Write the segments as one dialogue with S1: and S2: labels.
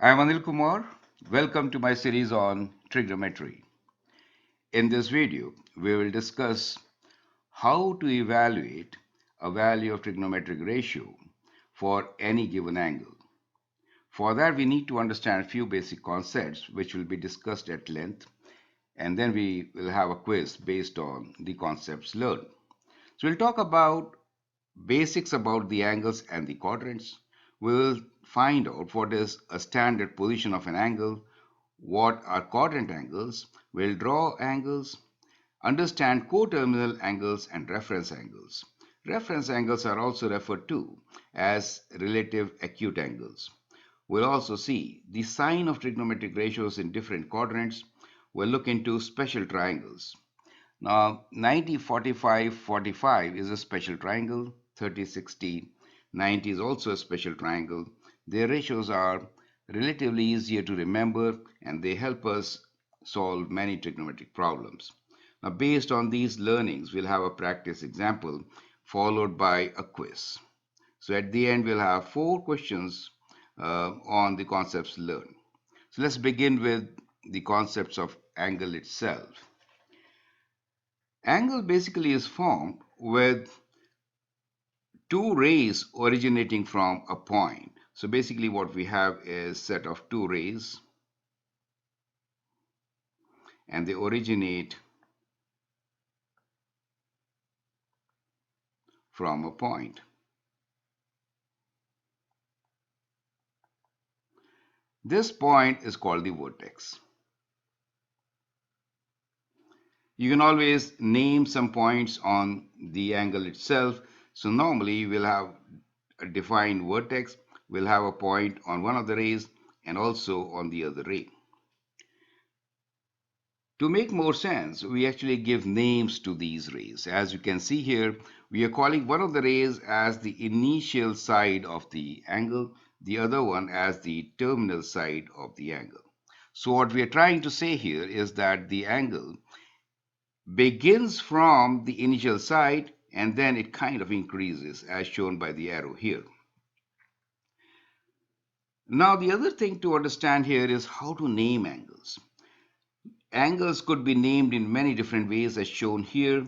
S1: I am Anil Kumar. Welcome to my series on trigonometry. In this video, we will discuss how to evaluate a value of trigonometric ratio for any given angle. For that, we need to understand a few basic concepts which will be discussed at length, and then we will have a quiz based on the concepts learned. So we'll talk about basics about the angles and the quadrants. We'll find out what is a standard position of an angle, what are quadrant angles, we'll draw angles, understand coterminal angles and reference angles. Reference angles are also referred to as relative acute angles. We'll also see the sign of trigonometric ratios in different quadrants. We'll look into special triangles. Now, 90, 45, 45 is a special triangle. 30, 60, 90 is also a special triangle. Their ratios are relatively easier to remember and they help us solve many trigonometric problems. Now, based on these learnings, we'll have a practice example followed by a quiz. So at the end, we'll have 4 questions on the concepts learned. So let's begin with the concepts of angle itself. Angle basically is formed with two rays originating from a point. So basically what we have is set of two rays and they originate from a point. This point is called the vertex. You can always name some points on the angle itself. So normally we'll have a defined vertex, we'll have a point on one of the rays and also on the other ray. To make more sense, we actually give names to these rays. As you can see here, we are calling one of the rays as the initial side of the angle, the other one as the terminal side of the angle. So what we are trying to say here is that the angle begins from the initial side and then it kind of increases as shown by the arrow here. Now the other thing to understand here is how to name angles. Angles could be named in many different ways as shown here.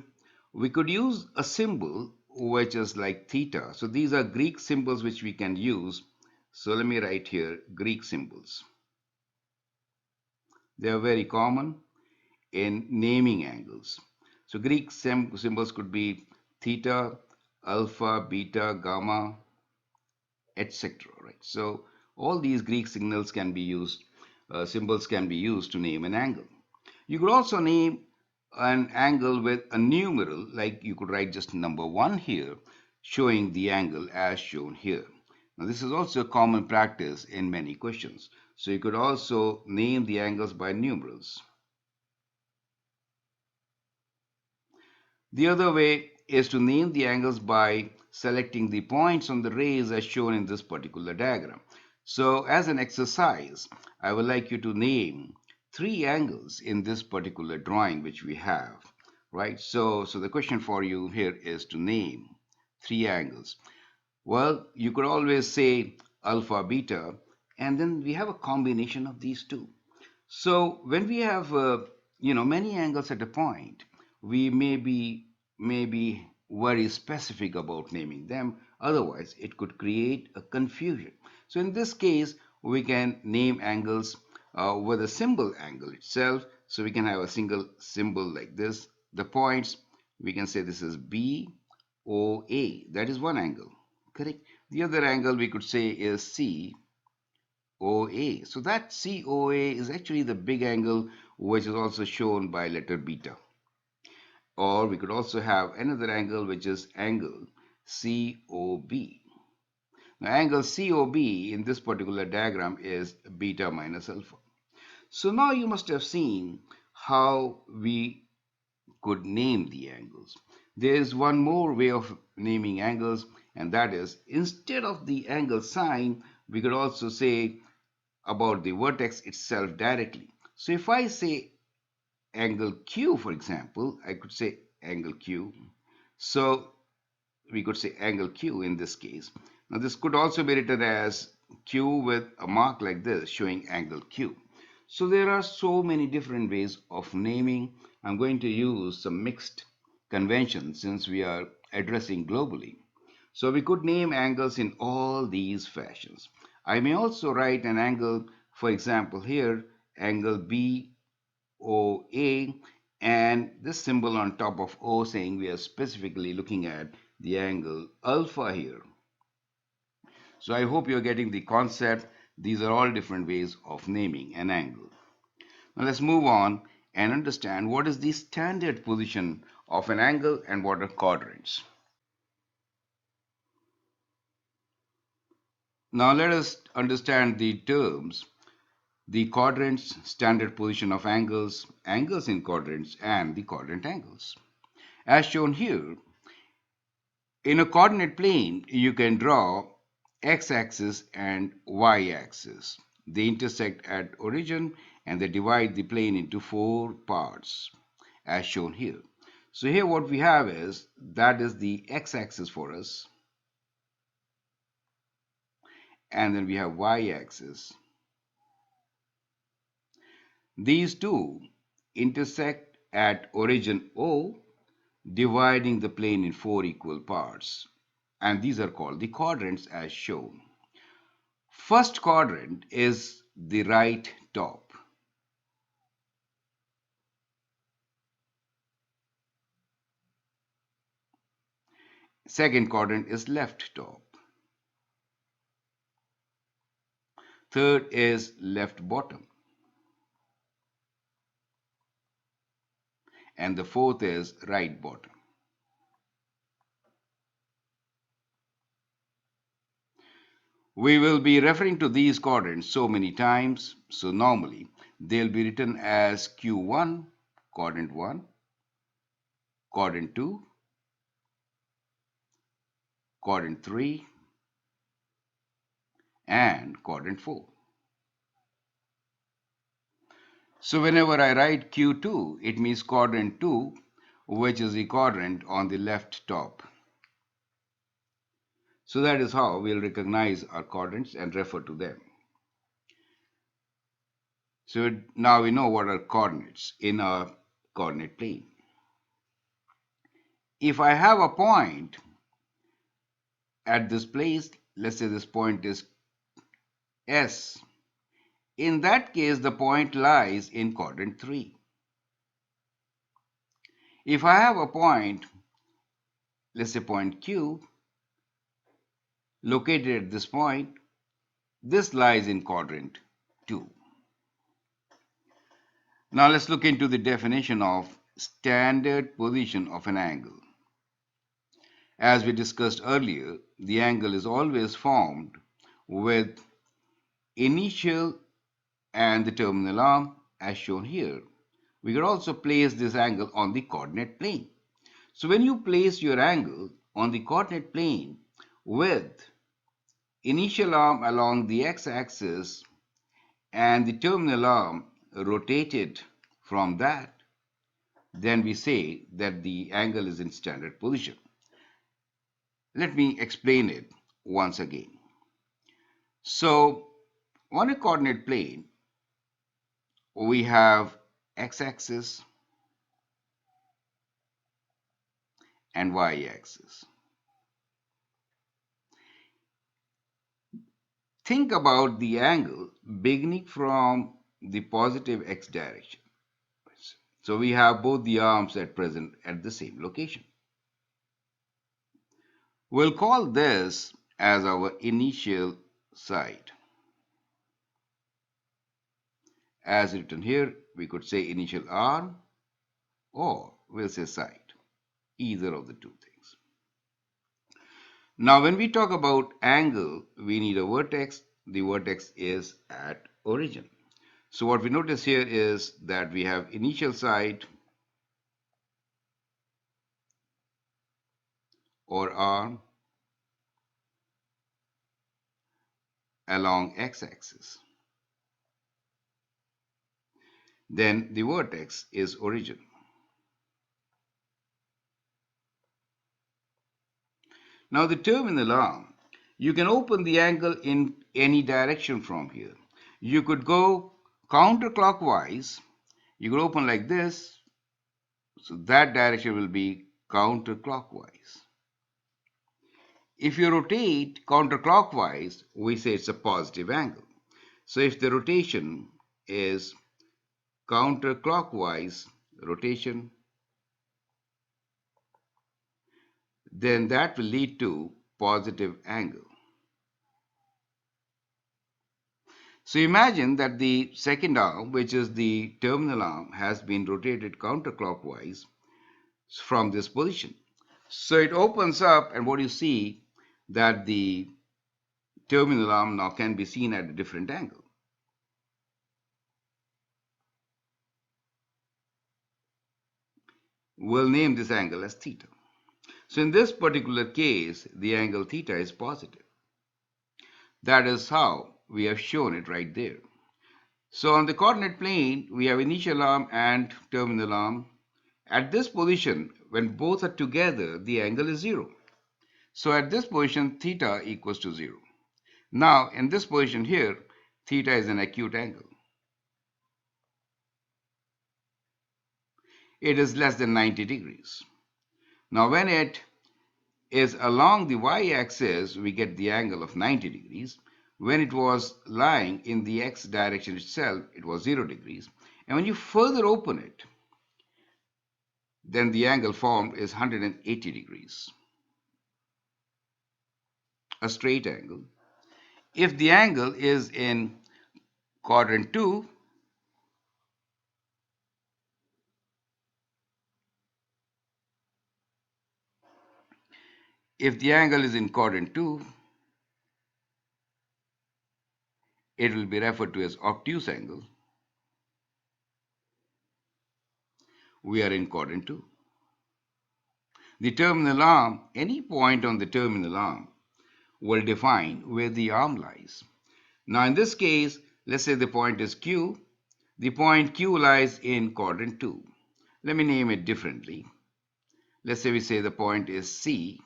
S1: We could use a symbol which is like theta. So these are Greek symbols which we can use. So let me write here Greek symbols. They are very common in naming angles. So Greek symbols could be theta, alpha, beta, gamma, etc. Right? So all these Greek signals can be used, symbols can be used to name an angle. You could also name an angle with a numeral, like you could write just number 1 here, showing the angle as shown here. Now this is also a common practice in many questions. So you could also name the angles by numerals. The other way is to name the angles by selecting the points on the rays as shown in this particular diagram. So as an exercise, I would like you to name 3 angles in this particular drawing which we have, right? So the question for you here is to name 3 angles. Well, you could always say alpha, beta, and then we have a combination of these two. So when we have many angles at a point, we may be very specific about naming them. Otherwise, it could create a confusion. So in this case, we can name angles with a symbol angle itself. So we can have a single symbol like this. The points, we can say this is BOA. That is one angle, correct? The other angle we could say is COA. So that COA is actually the big angle which is also shown by letter beta. Or we could also have another angle which is angle COB. Now angle COB in this particular diagram is beta minus alpha. So now you must have seen how we could name the angles. There is one more way of naming angles, and that is instead of the angle sign, we could also say about the vertex itself directly. So if I say angle Q, for example, I could say angle Q. So we could say angle Q in this case. Now this could also be written as Q with a mark like this showing angle Q. So there are so many different ways of naming. I'm going to use some mixed conventions since we are addressing globally. So we could name angles in all these fashions. I may also write an angle, for example, here, angle BOA, and this symbol on top of O saying we are specifically looking at the angle alpha here. So I hope you're getting the concept. These are all different ways of naming an angle. Now let's move on and understand what is the standard position of an angle and what are quadrants. Now let us understand the terms, the quadrants, standard position of angles, angles in quadrants, and the quadrant angles. As shown here, in a coordinate plane, you can draw x-axis and y-axis. They intersect at origin and they divide the plane into four parts, as shown here. So here what we have is, that is the x-axis for us, and then we have y-axis. These two intersect at origin O, dividing the plane in four equal parts, and these are called the quadrants as shown. First quadrant is the right top. Second quadrant is left top. Third is left bottom. And the fourth is right bottom. We will be referring to these quadrants so many times, so normally they'll be written as Q1, quadrant 1, quadrant 2, quadrant 3, and quadrant 4. So whenever I write Q2, it means quadrant 2, which is the quadrant on the left top. So that is how we'll recognize our quadrants and refer to them. So now we know what are coordinates in a coordinate plane. If I have a point at this place, let's say this point is S, in that case the point lies in quadrant 3. If I have a point, let's say point Q, located at this point, this lies in quadrant 2. Now let's look into the definition of standard position of an angle. As we discussed earlier, the angle is always formed with initial and the terminal arm as shown here. We could also place this angle on the coordinate plane. So when you place your angle on the coordinate plane with initial arm along the x-axis and the terminal arm rotated from that, then we say that the angle is in standard position. Let me explain it once again. So on a coordinate plane, we have x-axis and y-axis. Think about the angle beginning from the positive x direction. So we have both the arms at present at the same location. We'll call this as our initial side. As written here, we could say initial arm or we'll say side, either of the two things. Now when we talk about angle, we need a vertex. The vertex is at origin. So what we notice here is that we have initial side or arm along x-axis. Then the vertex is origin. Now the terminal arm You can open the angle in any direction from here. You could go counterclockwise. You could open like this, so that direction will be counterclockwise. If you rotate counterclockwise, we say it's a positive angle. So if the rotation is counterclockwise rotation, then that will lead to positive angle. So imagine that the second arm, which is the terminal arm, has been rotated counterclockwise from this position. So it opens up, and what you see that the terminal arm now can be seen at a different angle. We'll name this angle as theta. So in this particular case, the angle theta is positive. That is how we have shown it right there. So on the coordinate plane, we have initial arm and terminal arm. At this position, when both are together, the angle is 0. So at this position, theta equals to 0. Now, in this position here, theta is an acute angle. It is less than 90 degrees. Now, when it is along the y-axis, we get the angle of 90 degrees. When it was lying in the x direction itself, it was 0 degrees. And when you further open it, then the angle formed is 180 degrees, a straight angle. If the angle is in quadrant 2, if the angle is in quadrant 2, it will be referred to as obtuse angle. We are in quadrant 2. The terminal arm, any point on the terminal arm, will define where the arm lies. Now in this case, let's say the point is Q. The point Q lies in quadrant 2. Let me name it differently. Let's say we say the point is C.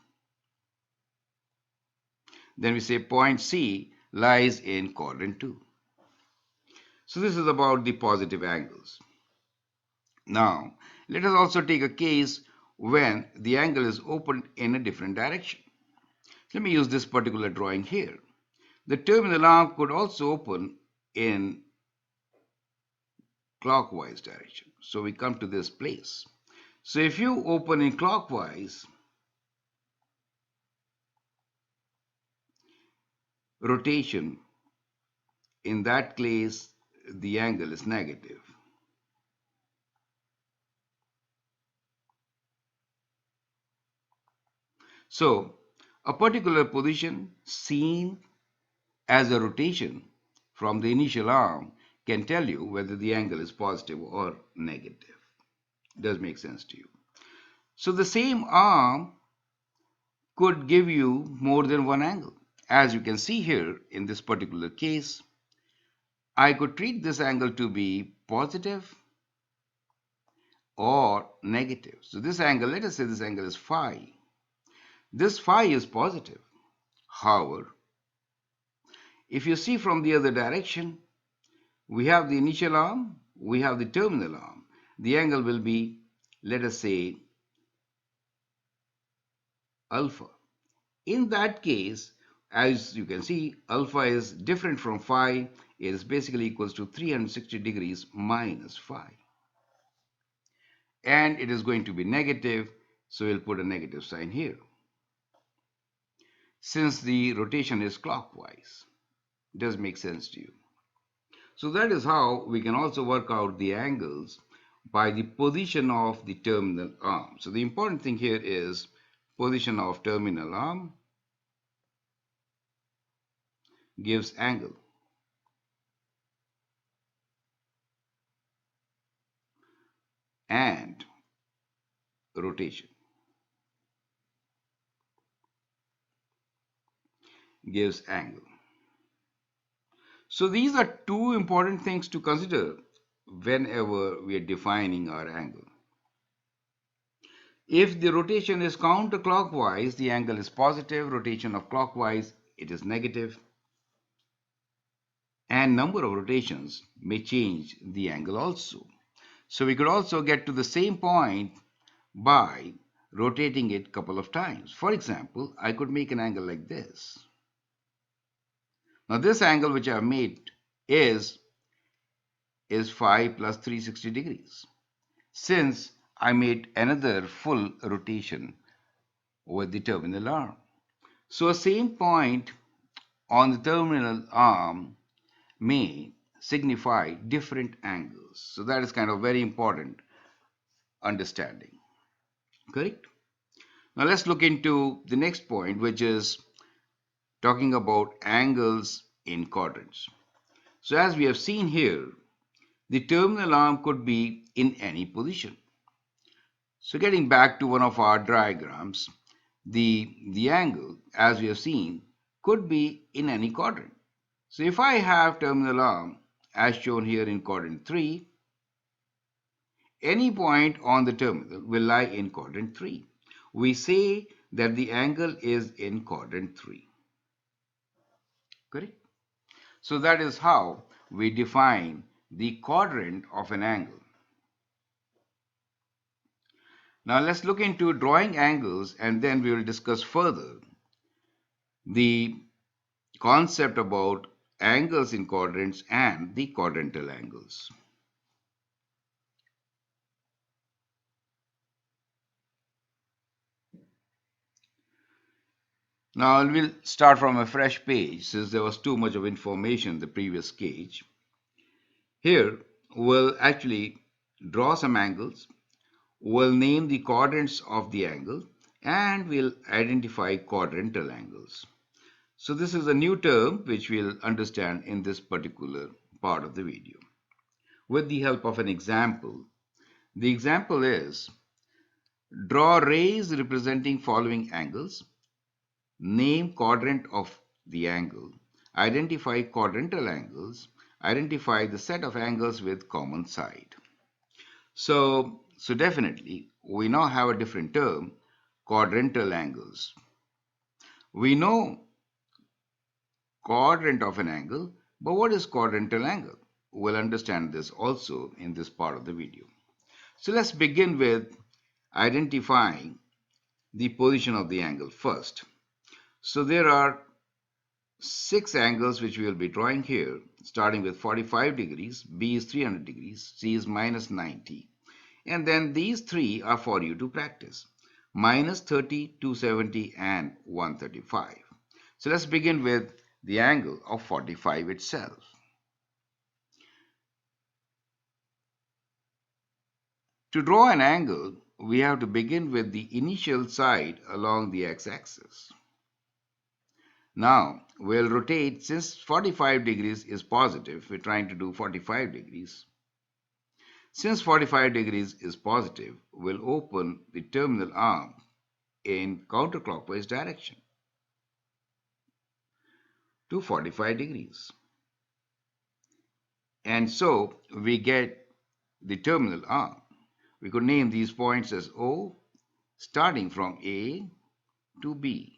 S1: Then we say point C lies in quadrant 2. So this is about the positive angles. Now, let us also take a case when the angle is opened in a different direction. Let me use this particular drawing here. The terminal arm could also open in clockwise direction. So we come to this place. So if you open in clockwise, rotation, in that case, the angle is negative. So a particular position seen as a rotation from the initial arm can tell you whether the angle is positive or negative. Does make sense to you? So the same arm could give you more than one angle. As you can see here in this particular case, I could treat this angle to be positive or negative. So this angle, let us say this angle is phi. This phi is positive. However, if you see from the other direction, we have the initial arm, we have the terminal arm. The angle will be, let us say, alpha. In that case, as you can see, alpha is different from phi. It is basically equals to 360 degrees minus phi. And it is going to be negative, so we'll put a negative sign here. Since the rotation is clockwise, does make sense to you? So that is how we can also work out the angles by the position of the terminal arm. So the important thing here is position of terminal arm gives angle. And rotation gives angle. So these are two important things to consider whenever we are defining our angle. If the rotation is counterclockwise, the angle is positive. Rotation of clockwise, it is negative, and number of rotations may change the angle also. So we could also get to the same point by rotating it a couple of times. For example, I could make an angle like this. Now this angle which I have made is 5 plus 360 degrees. Since I made another full rotation with the terminal arm. So a same point on the terminal arm may signify different angles. So that is kind of very important understanding. Correct? Now let's look into the next point, which is talking about angles in quadrants. So as we have seen here, the terminal arm could be in any position. So getting back to one of our diagrams, the angle, as we have seen, could be in any quadrant. So if I have terminal arm, as shown here in quadrant 3, any point on the terminal will lie in quadrant 3. We say that the angle is in quadrant 3. Correct? So that is how we define the quadrant of an angle. Now let's look into drawing angles, and then we will discuss further the concept about angles in quadrants and the quadrantal angles. Now we'll start from a fresh page since there was too much of information in the previous page. Here we'll actually draw some angles, we'll name the quadrants of the angle, and we'll identify quadrantal angles. So this is a new term which we'll understand in this particular part of the video. With the help of an example, the example is draw rays representing following angles, name quadrant of the angle, identify quadrantal angles, identify the set of angles with common side. So definitely we now have a different term, quadrantal angles. We know quadrant of an angle, but what is quadrantal angle? We'll understand this also in this part of the video. So let's begin with identifying the position of the angle first. So there are 6 angles which we will be drawing here, starting with 45 degrees, B is 300 degrees, C is minus 90. And then these 3 are for you to practice, minus 30, 270 and 135. So let's begin with the angle of 45 itself. To draw an angle, we have to begin with the initial side along the x-axis. Now, we'll rotate, since 45 degrees is positive, we're trying to do 45 degrees. Since 45 degrees is positive, we'll open the terminal arm in counterclockwise direction to 45 degrees. And so we get the terminal arm. We could name these points as O, starting from A to B.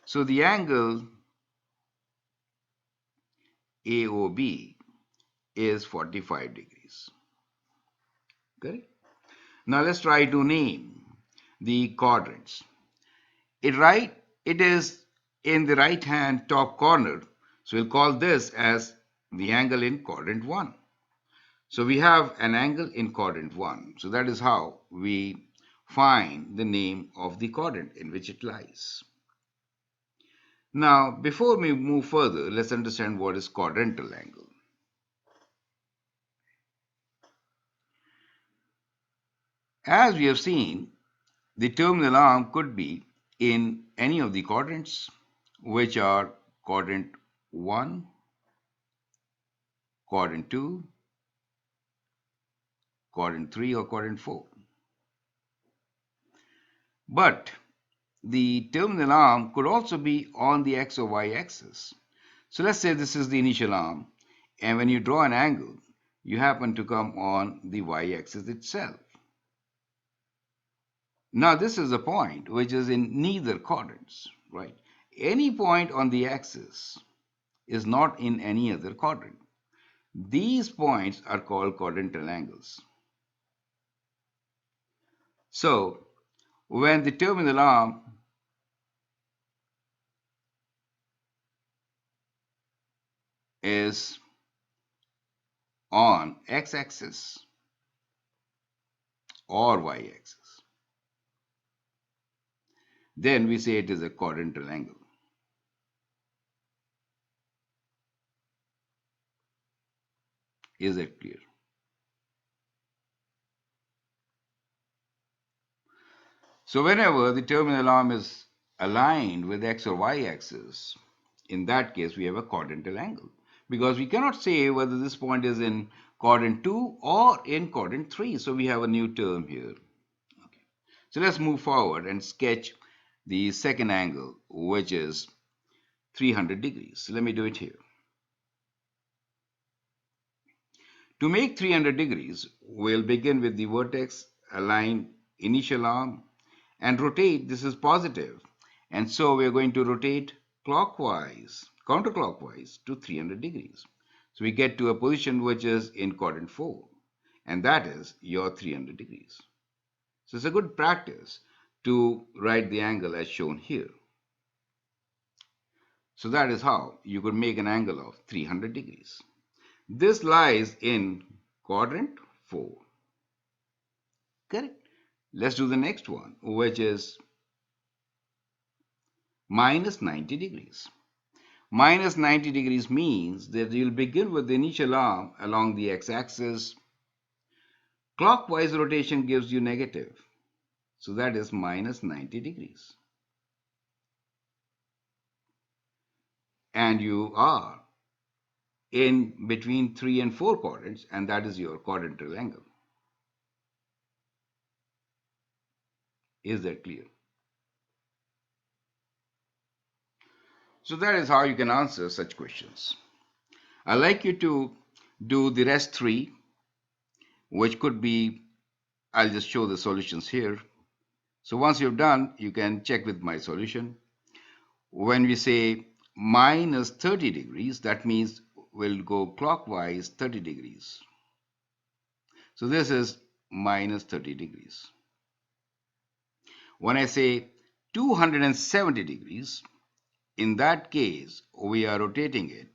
S1: So the angle AOB is 45 degrees. Okay? Now let's try to name the quadrants. It is in the right hand top corner. So we'll call this as the angle in quadrant 1. So we have an angle in quadrant 1. So that is how we find the name of the quadrant in which it lies. Now, before we move further, let's understand what is quadrantal angle. As we have seen, the terminal arm could be in any of the quadrants, which are quadrant 1, quadrant 2, quadrant 3, or quadrant 4. But the terminal arm could also be on the x or y axis. So let's say this is the initial arm, and when you draw an angle, you happen to come on the y axis itself. Now this is a point which is in neither quadrants, right? any point on the axis is not in any other quadrant. These points are called quadrantal angles. So, when the terminal arm is on x-axis or y-axis, then we say it is a quadrantal angle. Is it clear? So whenever the terminal arm is aligned with x or y axis, in that case we have a quadrantal angle, because we cannot say whether this point is in quadrant 2 or in quadrant 3. So we have a new term here. Okay. So let's move forward and sketch the second angle, which is 300 degrees. So let me do it here. To make 300 degrees, we'll begin with the vertex, align initial arm, and rotate. This is positive. And so we're going to rotate clockwise, counterclockwise to 300 degrees. So we get to a position which is in quadrant 4. And that is your 300 degrees. So it's a good practice to write the angle as shown here. So that is how you could make an angle of 300 degrees. This lies in quadrant 4. Correct? Let's do the next one, which is minus 90 degrees. Minus 90 degrees means that you'll begin with the initial arm along the x-axis. Clockwise rotation gives you negative. So that is minus 90 degrees. And you are in between 3 and 4 quadrants, and that is your quadrantal angle. Is that clear? So that is how you can answer such questions. I'd like you to do the rest 3, which could be, I'll just show the solutions here. So once you've done, you can check with my solution. When we say minus 30 degrees, that means we'll go clockwise 30 degrees. So this is minus 30 degrees. When I say 270 degrees, in that case, we are rotating it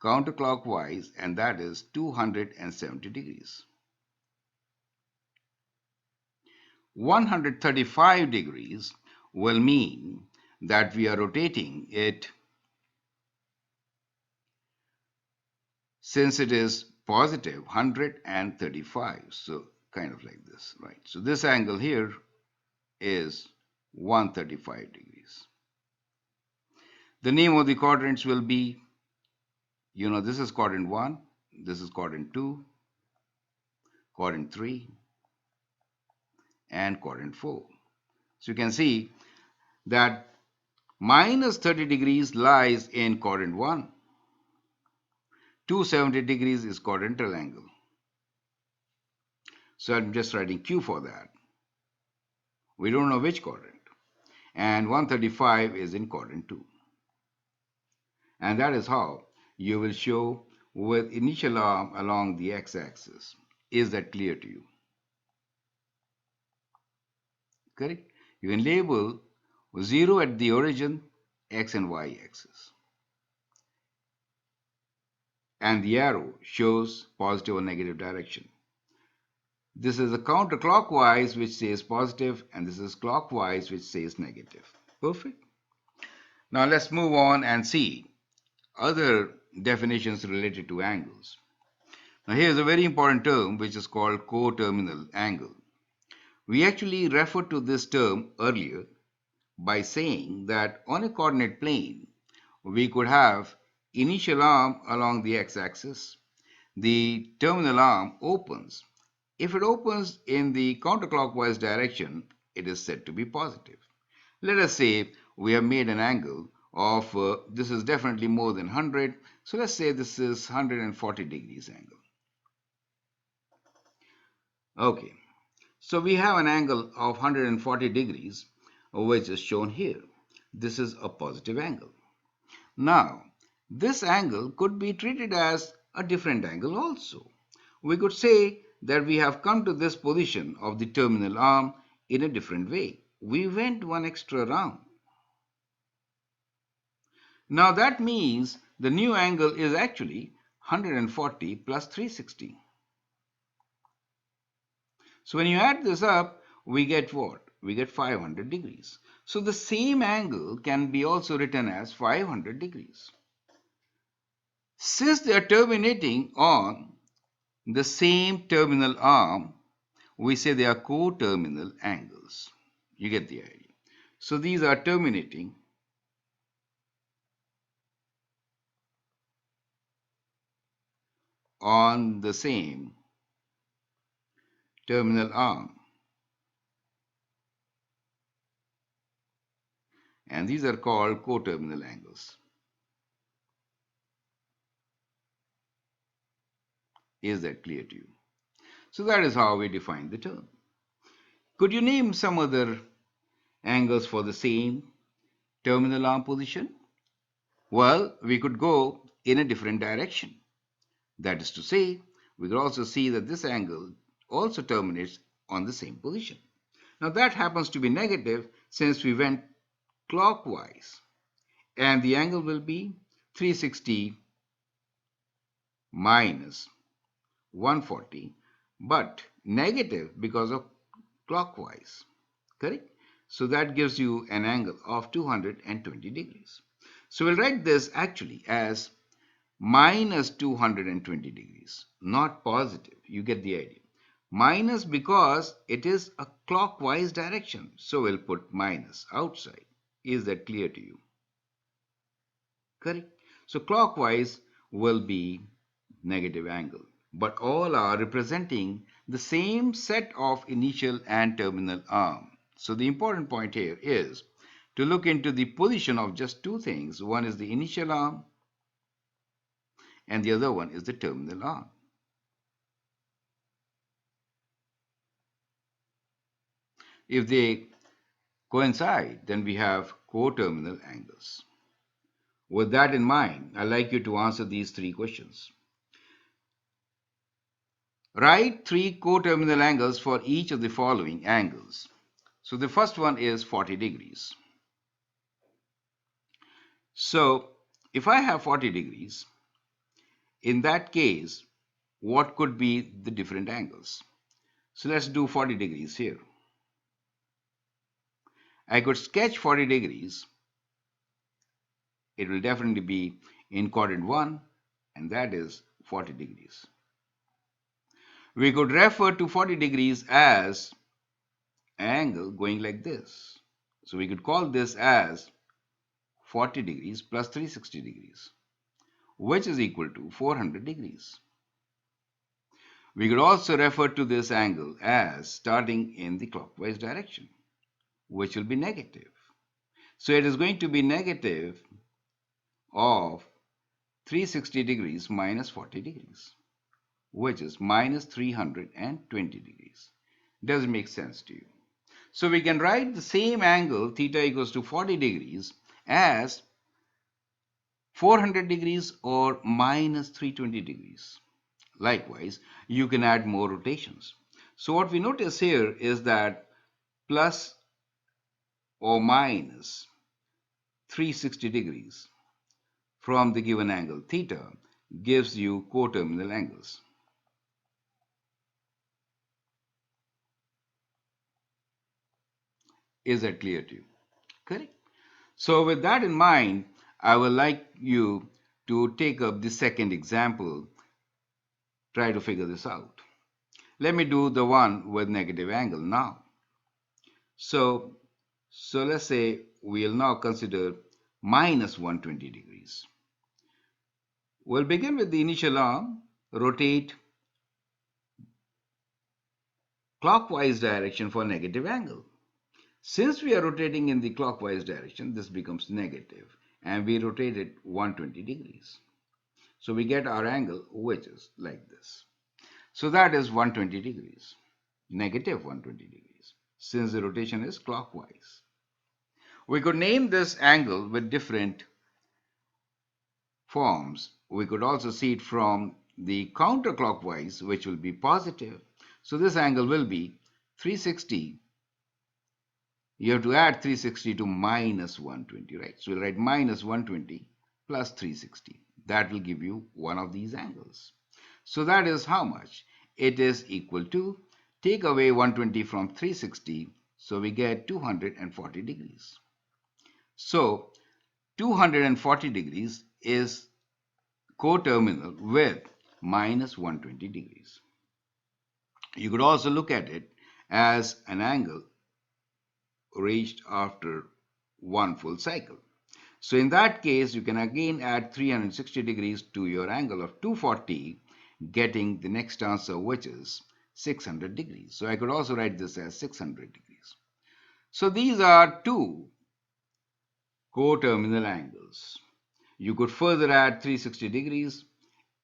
S1: counterclockwise, and that is 270 degrees. 135 degrees will mean that we are rotating it, since it is positive, 135. So kind of like this, right? So this angle here is 135 degrees. The name of the quadrants will be, this is quadrant 1, this is quadrant 2, quadrant 3, and quadrant 4. So you can see that minus 30 degrees lies in quadrant 1. 270 degrees is quadrantal angle. So I'm just writing Q for that. We don't know which quadrant. And 135 is in quadrant 2. And that is how you will show with initial arm along the x-axis. Is that clear to you? Correct? You can label 0 at the origin, x and y axis. And the arrow shows positive or negative direction. This is a counterclockwise, which says positive, and this is clockwise, which says negative. Perfect. Now let's move on and see other definitions related to angles. Now here's a very important term which is called coterminal angle. We actually referred to this term earlier by saying that on a coordinate plane, we could have initial arm along the x-axis. The terminal arm opens. If it opens in the counterclockwise direction, it is said to be positive. Let us say we have made an angle of, this is definitely more than 100. So let's say this is 140 degrees angle. Okay. So we have an angle of 140 degrees, which is shown here. this is a positive angle. Now, this angle could be treated as a different angle also. We could say that we have come to this position of the terminal arm in a different way. We went one extra round. Now that means the new angle is actually 140 plus 360. So when you add this up, we get what? We get 500 degrees. So the same angle can be also written as 500 degrees. Since they are terminating on the same terminal arm, we say they are coterminal angles. You get the idea. So these are terminating on the same terminal arm. And these are called coterminal angles. Is that clear to you? So that is how we define the term. Could you name some other angles for the same terminal arm position? Well, we could go in a different direction. That is to say, we could also see that this angle also terminates on the same position. Now that happens to be negative since we went clockwise, and the angle will be 360 minus 140, but negative because of clockwise. Correct? So that gives you an angle of 220 degrees. So we'll write this actually as minus 220 degrees, not positive. You get the idea. Minus because it is a clockwise direction. So we'll put minus outside. Is that clear to you? Correct? So clockwise will be negative angle. But all are representing the same set of initial and terminal arm. So the important point here is to look into the position of just two things. One is the initial arm and the other one is the terminal arm. If they coincide, then we have coterminal angles. With that in mind, I'd like you to answer these three questions. Write three coterminal angles for each of the following angles. So the first one is 40 degrees. So if I have 40 degrees, in that case, what could be the different angles? So let's do 40 degrees here. I could sketch 40 degrees. It will definitely be in quadrant 1, and that is 40 degrees. We could refer to 40 degrees as an angle going like this. So we could call this as 40 degrees plus 360 degrees, which is equal to 400 degrees. We could also refer to this angle as starting in the clockwise direction, which will be negative. So it is going to be negative of 360 degrees minus 40 degrees, which is minus 320 degrees. Does it make sense to you? So we can write the same angle theta equals to 40 degrees as 400 degrees or minus 320 degrees. Likewise, you can add more rotations. So what we notice here is that plus or minus 360 degrees from the given angle theta gives you coterminal angles. Is that clear to you? Correct. So with that in mind, I would like you to take up the second example. Try to figure this out. Let me do the one with negative angle now. So let's say we'll now consider minus 120 degrees. We'll begin with the initial arm, rotate clockwise direction for negative angle. Since we are rotating in the clockwise direction, this becomes negative, and we rotate it 120 degrees. So we get our angle, which is like this. So that is 120 degrees, negative 120 degrees, since the rotation is clockwise. We could name this angle with different forms. We could also see it from the counterclockwise, which will be positive. So this angle will be 360. You have to add 360 to minus 120, right? So we'll write minus 120 plus 360. That will give you one of these angles. So that is how much? It is equal to, take away 120 from 360, so we get 240 degrees. So 240 degrees is coterminal with minus 120 degrees. You could also look at it as an angle reached after one full cycle. So in that case, you can again add 360 degrees to your angle of 240, getting the next answer, which is 600 degrees. So I could also write this as 600 degrees. So these are two coterminal angles. You could further add 360 degrees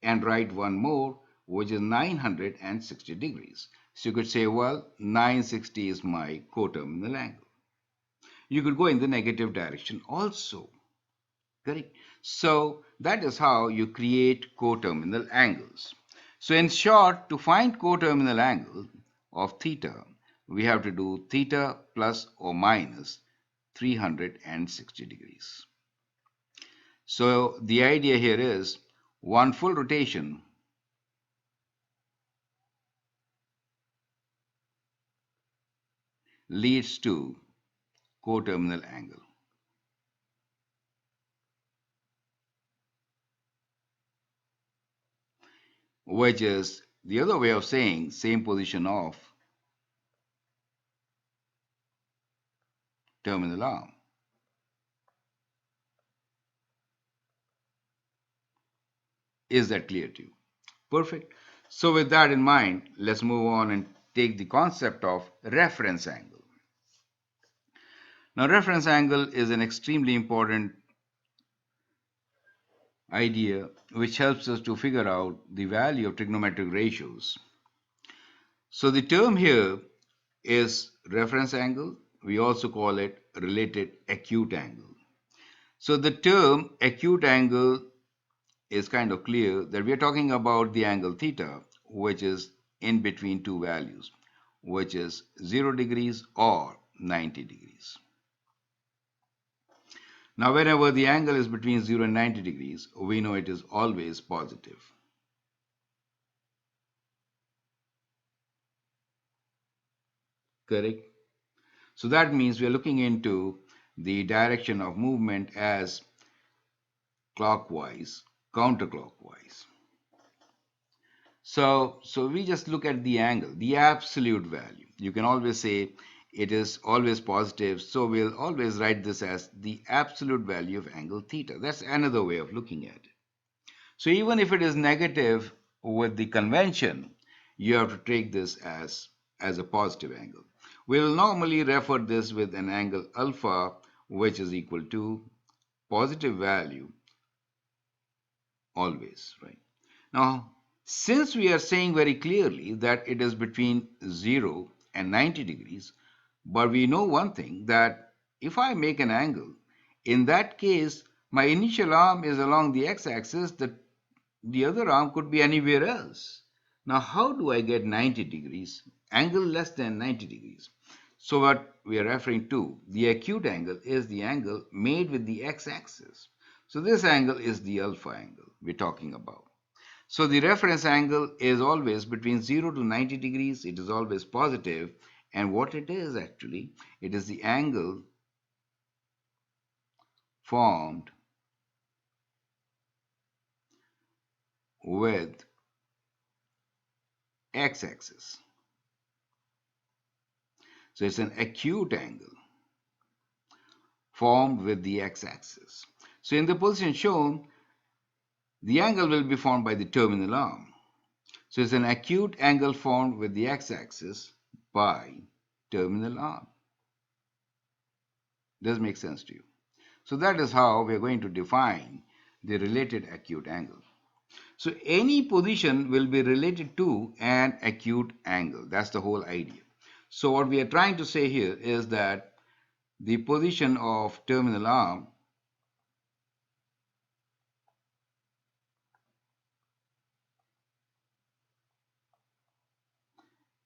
S1: and write one more, which is 960 degrees. So you could say, well, 960 is my coterminal angle. You could go in the negative direction also. Correct. So that is how you create coterminal angles. So in short, to find coterminal angle of theta, we have to do theta plus or minus 360 degrees. So the idea here is one full rotation leads to coterminal angle, which is the other way of saying same position of terminal arm. Is that clear to you? Perfect. So with that in mind, let's move on and take the concept of reference angle. Now, reference angle is an extremely important idea which helps us to figure out the value of trigonometric ratios. So the term here is reference angle. We also call it related acute angle. So the term acute angle is kind of clear that we are talking about the angle theta, which is in between two values, which is 0 degrees or 90 degrees. Now, whenever the angle is between 0 and 90 degrees, we know it is always positive. Correct? So that means we are looking into the direction of movement as clockwise, counterclockwise. So we just look at the angle, the absolute value. You can always say it is always positive, so we'll always write this as the absolute value of angle theta. That's another way of looking at it. So even if it is negative with the convention, you have to take this as a positive angle. We'll normally refer this with an angle alpha, which is equal to positive value always, right? Now, since we are saying very clearly that it is between 0 and 90 degrees, but we know one thing, that if I make an angle, in that case, my initial arm is along the x-axis, the other arm could be anywhere else. Now, how do I get 90 degrees? Angle less than 90 degrees. So what we are referring to, the acute angle, is the angle made with the x-axis. So this angle is the alpha angle we're talking about. So the reference angle is always between 0 to 90 degrees. It is always positive. And what it is actually, it is the angle formed with x-axis. So it's an acute angle formed with the x-axis. So in the position shown, the angle will be formed by the terminal arm. So it's an acute angle formed with the x-axis by terminal arm. Does make sense to you? So that is how we are going to define the related acute angle. So any position will be related to an acute angle. That's the whole idea. So what we are trying to say here is that the position of terminal arm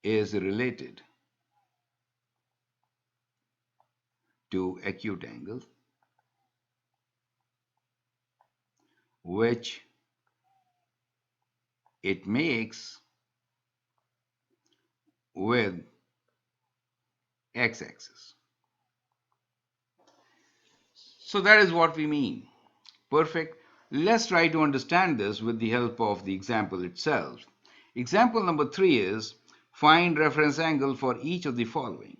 S1: is related to acute angle, which it makes with x-axis. So that is what we mean. Perfect. Let's try to understand this with the help of the example itself. Example number 3 is find reference angle for each of the following.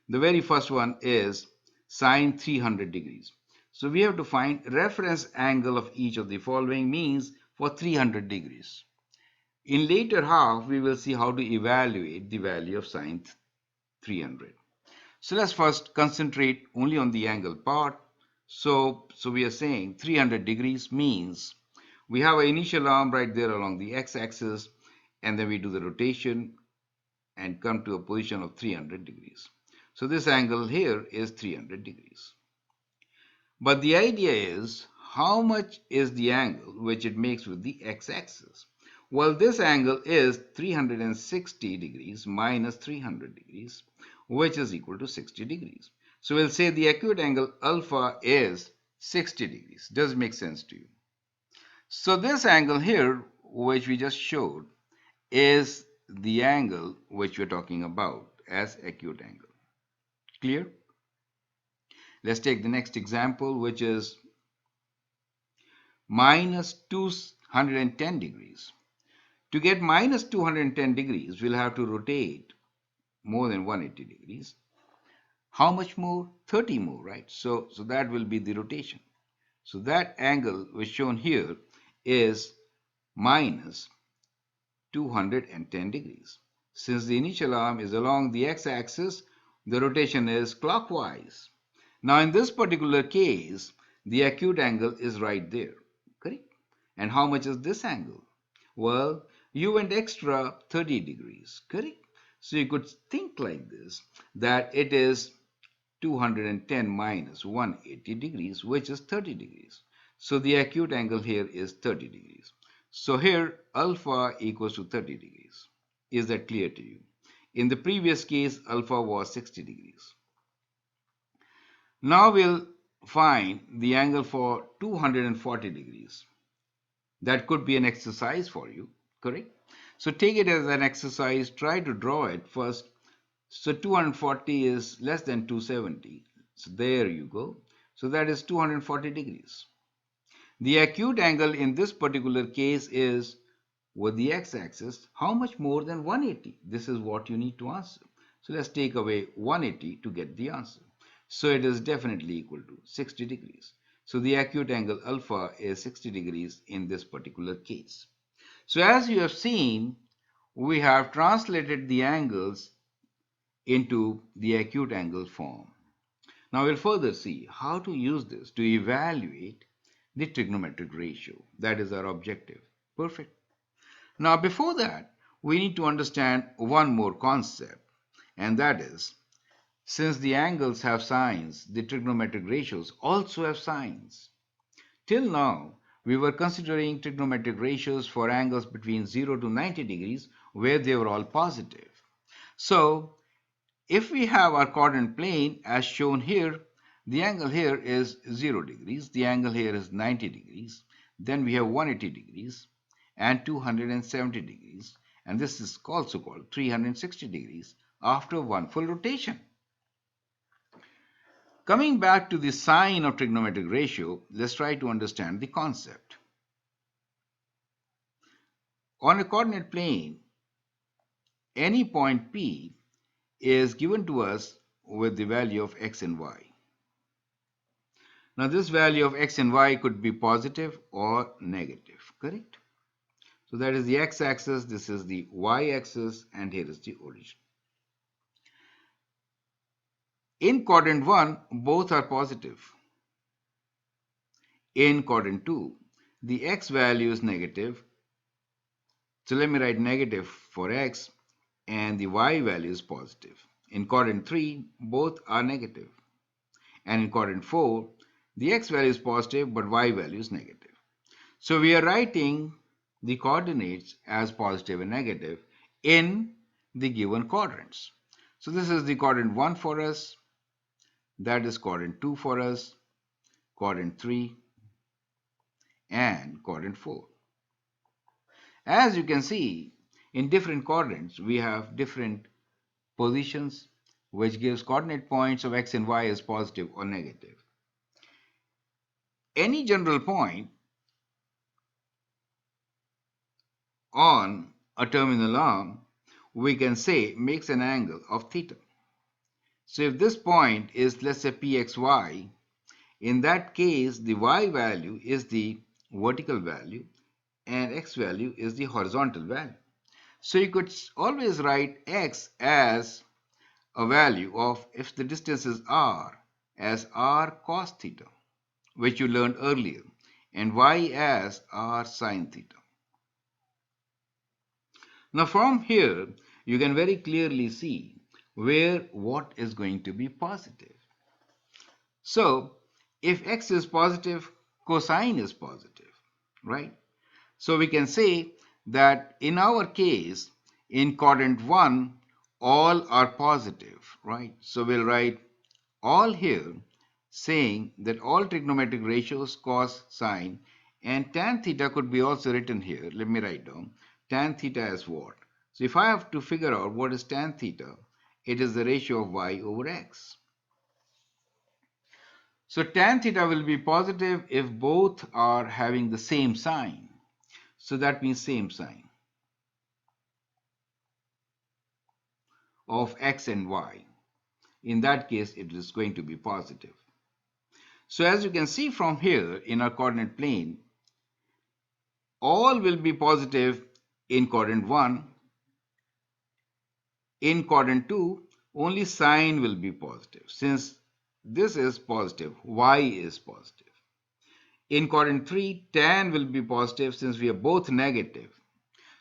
S1: The very first one is sine 300 degrees. So we have to find reference angle of each of the following means for 300 degrees. In later half, we will see how to evaluate the value of sine 300. So let's first concentrate only on the angle part. So we are saying 300 degrees means we have an initial arm right there along the x-axis, and then we do the rotation and come to a position of 300 degrees. So this angle here is 300 degrees. But the idea is how much is the angle which it makes with the x-axis? Well, this angle is 360 degrees minus 300 degrees, which is equal to 60 degrees. So we'll say the acute angle alpha is 60 degrees. Does it make sense to you? So this angle here, which we just showed, is the angle which we're talking about as acute angle. Clear? Let's take the next example, which is minus 210 degrees. To get minus 210 degrees, we'll have to rotate more than 180 degrees. How much more? 30 more, right? So that will be the rotation. So that angle which shown here is minus 210 degrees. Since the initial arm is along the x-axis, the rotation is clockwise. Now in this particular case, the acute angle is right there, correct? And how much is this angle? Well, you went extra 30 degrees, correct? So you could think like this, that it is 210 minus 180 degrees, which is 30 degrees. So the acute angle here is 30 degrees. So here alpha equals to 30 degrees. Is that clear to you? In the previous case, alpha was 60 degrees. Now we'll find the angle for 240 degrees. That could be an exercise for you, correct? So take it as an exercise, try to draw it first. So 240 is less than 270. So there you go. So that is 240 degrees. The acute angle in this particular case is with the x-axis. How much more than 180? This is what you need to answer. So let's take away 180 to get the answer. So it is definitely equal to 60 degrees. So the acute angle alpha is 60 degrees in this particular case. So as you have seen, we have translated the angles into the acute angle form. Now we'll further see how to use this to evaluate the trigonometric ratio. That is our objective. Perfect. Now before that, we need to understand one more concept, and that is, since the angles have signs, the trigonometric ratios also have signs. Till now, we were considering trigonometric ratios for angles between 0 to 90 degrees where they were all positive. So if we have our coordinate plane as shown here, the angle here is 0 degrees, the angle here is 90 degrees, then we have 180 degrees and 270 degrees, and this is also called 360 degrees after one full rotation. Coming back to the sign of trigonometric ratio, let's try to understand the concept. On a coordinate plane, any point P is given to us with the value of x and y. Now this value of x and y could be positive or negative, correct? So that is the x-axis, this is the y-axis, and here is the origin. In quadrant 1, both are positive. In quadrant 2, the x value is negative. So let me write negative for x, and the y value is positive. In quadrant 3, both are negative. And in quadrant 4, the x value is positive but y value is negative. So we are writing the coordinates as positive and negative in the given quadrants. So this is the quadrant 1 for us, that is quadrant 2 for us, quadrant 3, and quadrant 4. As you can see, in different quadrants, we have different positions, which gives coordinate points of x and y as positive or negative. Any general point on a terminal arm, we can say makes an angle of theta. So if this point is, let's say, pxy, in that case, the y value is the vertical value and x value is the horizontal value. So you could always write x as a value of, if the distance is r, as r cos theta, which you learned earlier, and y as r sin theta. Now from here, you can very clearly see where what is going to be positive. So if x is positive, cosine is positive, right? So we can say that in our case, in quadrant 1, all are positive, right? So we'll write all here, saying that all trigonometric ratios, cos, sine, and tan theta could be also written here. Let me write down tan theta as what? So if I have to figure out what is tan theta, it is the ratio of y over x. So tan theta will be positive if both are having the same sign. So that means same sign of x and y. In that case, it is going to be positive. So as you can see from here in our coordinate plane, all will be positive in quadrant 1. In quadrant 2, only sine will be positive. Since this is positive, y is positive. In quadrant 3, tan will be positive since we are both negative.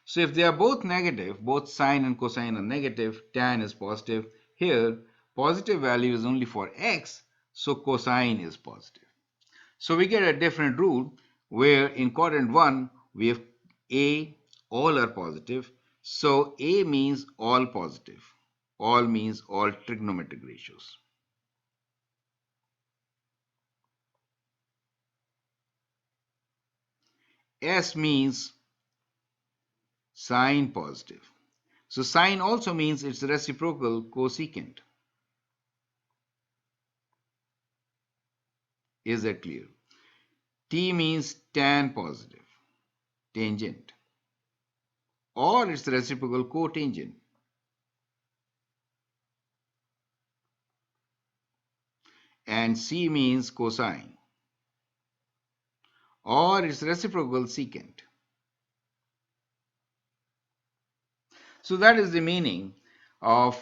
S1: So if they are both negative, both sine and cosine are negative, tan is positive. Here, positive value is only for x, so cosine is positive. So we get a different rule where in quadrant 1, we have A, all are positive. So A means all positive. All means all trigonometric ratios. S means sine positive. So sine also means its reciprocal cosecant. Is that clear? T means tan positive, tangent, or its reciprocal cotangent. And C means cosine, or its reciprocal secant. So that is the meaning of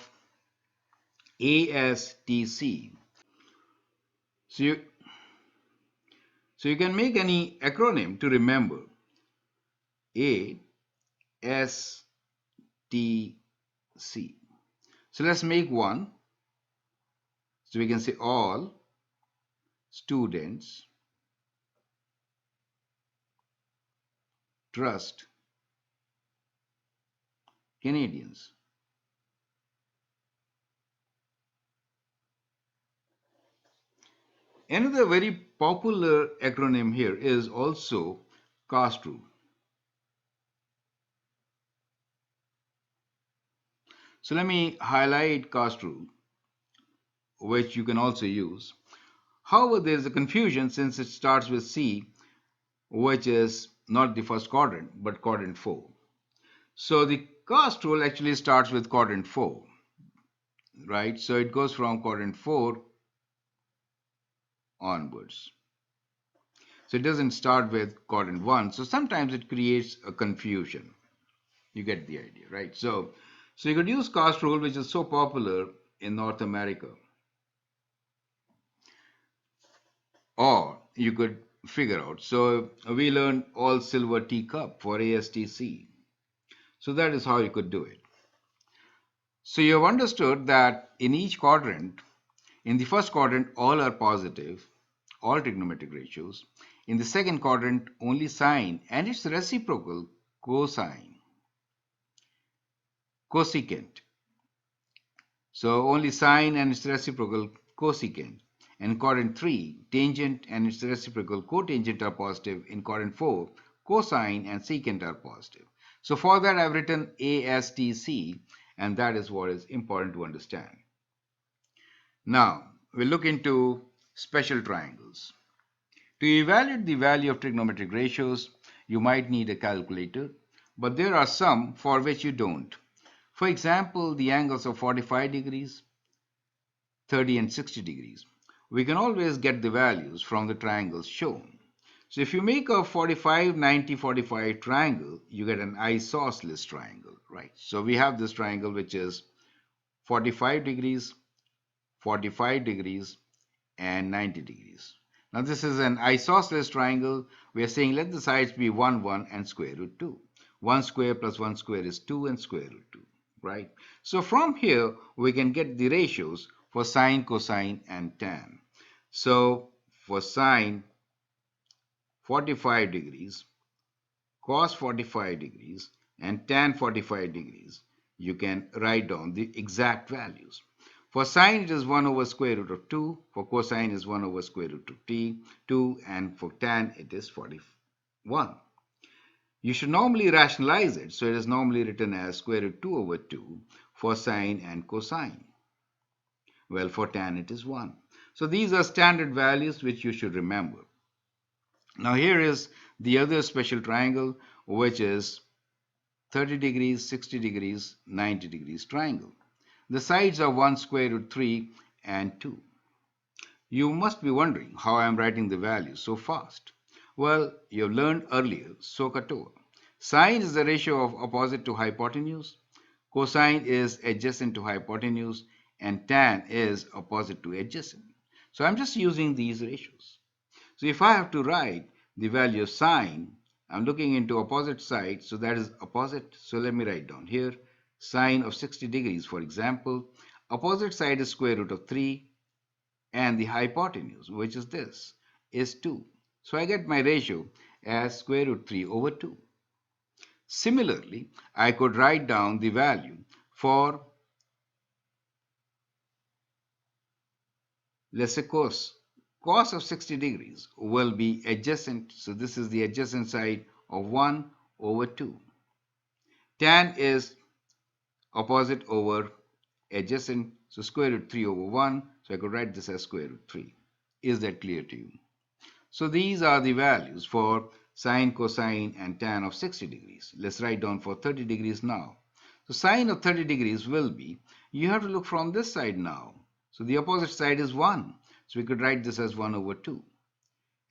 S1: ASTC. So you can make any acronym to remember. ASTC. So let's make one. So we can say all students trust Canadians. Another very popular acronym here is also CAST rule. So let me highlight CAST rule, which you can also use. However, there is a confusion since it starts with C, which is not the first quadrant, but quadrant 4. So the CAST rule actually starts with quadrant 4, right? So it goes from quadrant 4 onwards. So it doesn't start with quadrant 1. So sometimes it creates a confusion. You get the idea, right? So you could use CAST rule, which is so popular in North America. Or you could figure out. So we learned all silver teacup for ASTC. So that is how you could do it. So you have understood that in each quadrant, In the first quadrant, all are positive, all trigonometric ratios. In the second quadrant, only sine and its reciprocal cosine, cosecant. So only sine and its reciprocal cosecant. And in quadrant 3, tangent and its reciprocal cotangent are positive. In quadrant 4, cosine and secant are positive. So for that I've written ASTC, and that is what is important to understand. Now we'll look into special triangles. To evaluate the value of trigonometric ratios, you might need a calculator, but there are some for which you don't. For example, the angles of 45 degrees, 30 and 60 degrees. We can always get the values from the triangles shown. So if you make a 45, 90, 45 triangle, you get an isosceles triangle, right? So we have this triangle which is 45 degrees, 45 degrees, and 90 degrees. Now this is an isosceles triangle. We are saying let the sides be 1, 1 and square root 2. 1 square plus 1 square is 2 and square root 2, right? So from here we can get the ratios for sine, cosine and tan. So for sine 45 degrees, cos 45 degrees and tan 45 degrees, you can write down the exact values. For sine it is 1 over square root of 2, for cosine is 1 over square root of 2, and for tan it is 41. You should normally rationalize it, so it is normally written as square root 2 over 2 for sine and cosine. Well, for tan it is 1. So these are standard values which you should remember. Now here is the other special triangle, which is 30 degrees, 60 degrees, 90 degrees triangle. The sides are 1 square root 3 and 2. You must be wondering how I am writing the values so fast. Well, you have learned earlier, SOHCAHTOA. Sine is the ratio of opposite to hypotenuse, cosine is adjacent to hypotenuse, and tan is opposite to adjacent. So I'm just using these ratios. So if I have to write the value of sine, I'm looking into opposite side, so that is opposite. So let me write down here, sine of 60 degrees, for example. Opposite side is square root of 3, and the hypotenuse, which is this, is 2. So I get my ratio as square root 3 over 2. Similarly, I could write down the value for, let's say, cos. Cos of 60 degrees will be adjacent. So this is the adjacent side of 1 over 2. Tan is opposite over adjacent. So square root 3 over 1. So I could write this as square root 3. Is that clear to you? So these are the values for sine, cosine and tan of 60 degrees. Let's write down for 30 degrees now. So sine of 30 degrees will be, you have to look from this side now. So the opposite side is 1. So we could write this as 1 over 2.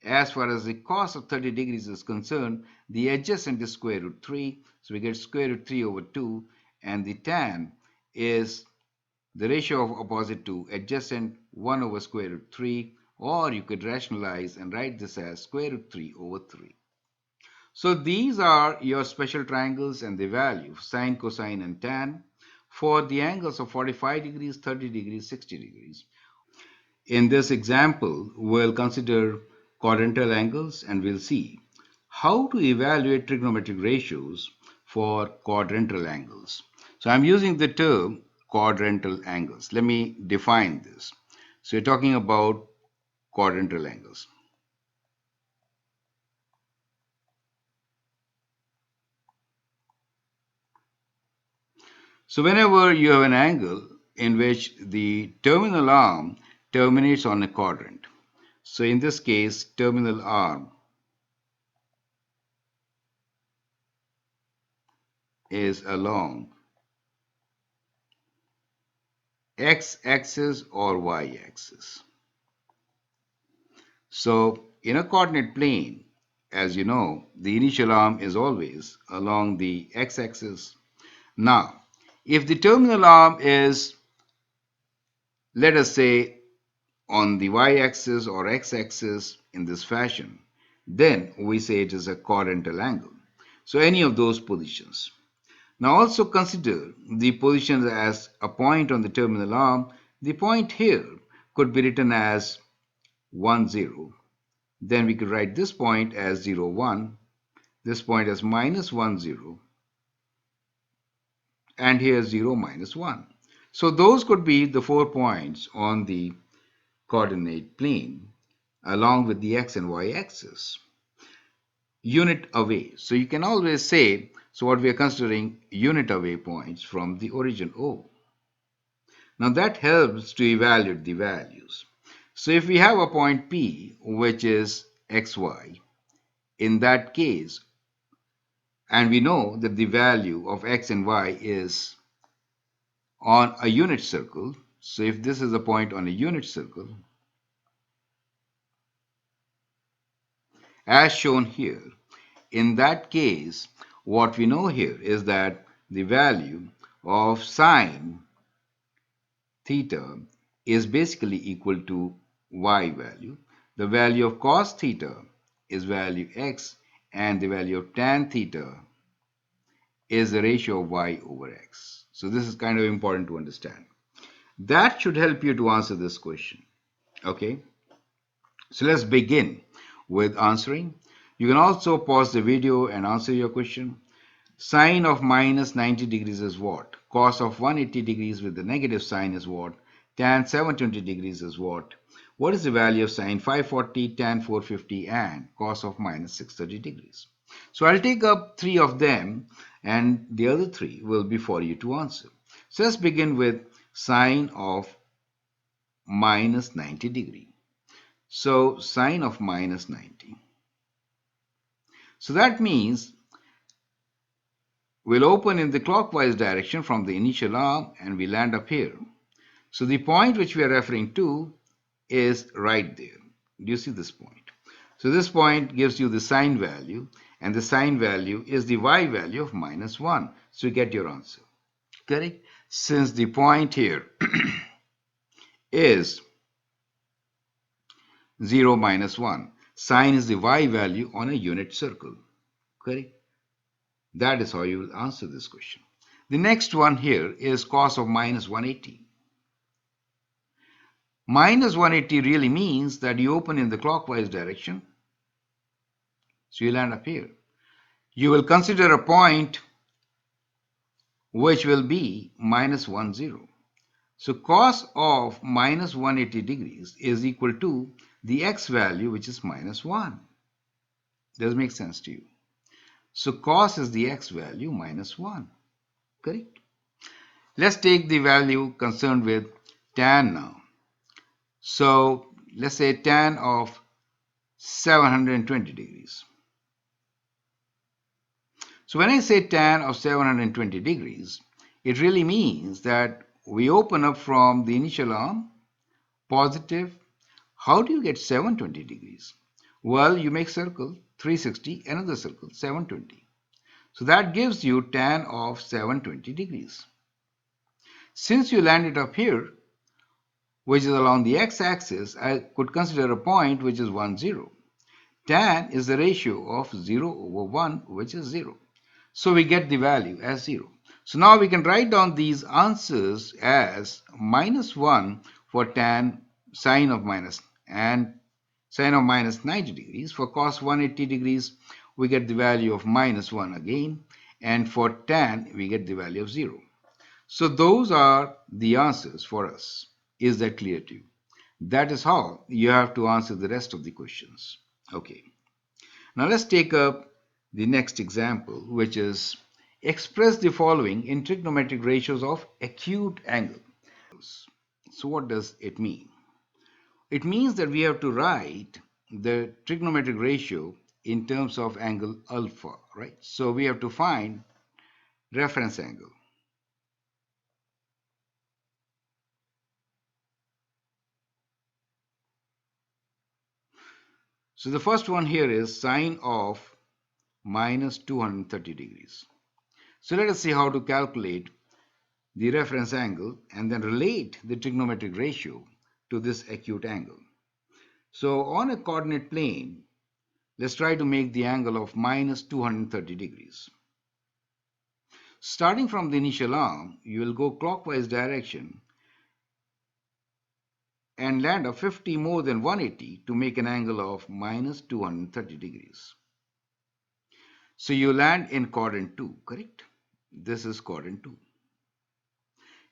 S1: As far as the cos of 30 degrees is concerned, the adjacent is square root 3. So we get square root 3 over 2. And the tan is the ratio of opposite to adjacent, 1 over square root 3. Or you could rationalize and write this as square root 3 over 3. So these are your special triangles and the value of sine, cosine and tan for the angles of 45 degrees, 30 degrees, 60 degrees. In this example, we'll consider quadrantal angles and we'll see how to evaluate trigonometric ratios for quadrantal angles. So I'm using the term quadrantal angles. Let me define this. So you're talking about quadrantal angles. So whenever you have an angle in which the terminal arm terminates on a quadrant, so in this case, terminal arm is along x-axis or y-axis. So in a coordinate plane, as you know, the initial arm is always along the x-axis. Now, if the terminal arm is, let us say, on the y-axis or x-axis in this fashion, then we say it is a quadrantal angle. So any of those positions. Now also consider the positions as a point on the terminal arm. The point here could be written as 1, 0. Then we could write this point as 0, 1, this point as minus 1, 0, and here 0, minus 1. So those could be the 4 points on the coordinate plane along with the x and y axis, unit away. So you can always say, so what we are considering unit away points from the origin O. Now that helps to evaluate the values. So if we have a point P which is xy, in that case, and we know that the value of x and y is on a unit circle. So if this is a point on a unit circle, as shown here, in that case, what we know here is that the value of sine theta is basically equal to y value. The value of cos theta is value x, and the value of tan theta is the ratio of y over x. So this is kind of important to understand. That should help you to answer this question. Okay, so let's begin with answering. You can also pause the video and answer your question. Sine of minus 90 degrees is what? Cos of 180 degrees with the negative sign is what? Tan 720 degrees is what? What is the value of sine 540, tan 450, and cos of minus 630 degrees? So I'll take up 3 of them, and the other 3 will be for you to answer. So let's begin with sine of minus 90 degree. So sine of minus 90. So that means we'll open in the clockwise direction from the initial arm and we land up here. So the point which we are referring to is right there. Do you see this point? So this point gives you the sine value, and the sine value is the y value of minus 1. So you get your answer. Correct? Since the point here is 0, minus 1, sine is the y value on a unit circle. Correct? That is how you will answer this question. The next one here is cos of minus 180. Minus 180 really means that you open in the clockwise direction. So you'll end up here. You will consider a point which will be minus 1, 0. So cos of minus 180 degrees is equal to the x value, which is minus 1. Does it make sense to you? So cos is the x value minus 1. Correct? Let's take the value concerned with tan now. So let's say tan of 720 degrees. So when I say tan of 720 degrees, it really means that we open up from the initial arm, positive. How do you get 720 degrees? Well, you make circle 360, another circle 720. So that gives you tan of 720 degrees. Since you landed up here, which is along the x-axis, I could consider a point which is 1, 0. Tan is the ratio of 0 over 1, which is 0. So we get the value as 0. So now we can write down these answers as minus 1 for tan sine of minus and sine of minus 90 degrees. For cos 180 degrees, we get the value of minus 1 again. And for tan, we get the value of 0. So those are the answers for us. Is that clear to you? That is how you have to answer the rest of the questions. Okay. Now let's take up the next example, which is express the following in trigonometric ratios of acute angle. So what does it mean? It means that we have to write the trigonometric ratio in terms of angle alpha, right? So we have to find reference angle. So the first one here is sine of minus 230 degrees. So let us see how to calculate the reference angle and then relate the trigonometric ratio to this acute angle. So on a coordinate plane, let's try to make the angle of minus 230 degrees. Starting from the initial arm, you will go clockwise direction and land up 50 more than 180 to make an angle of minus 230 degrees. So you land in quadrant 2, correct? This is quadrant 2.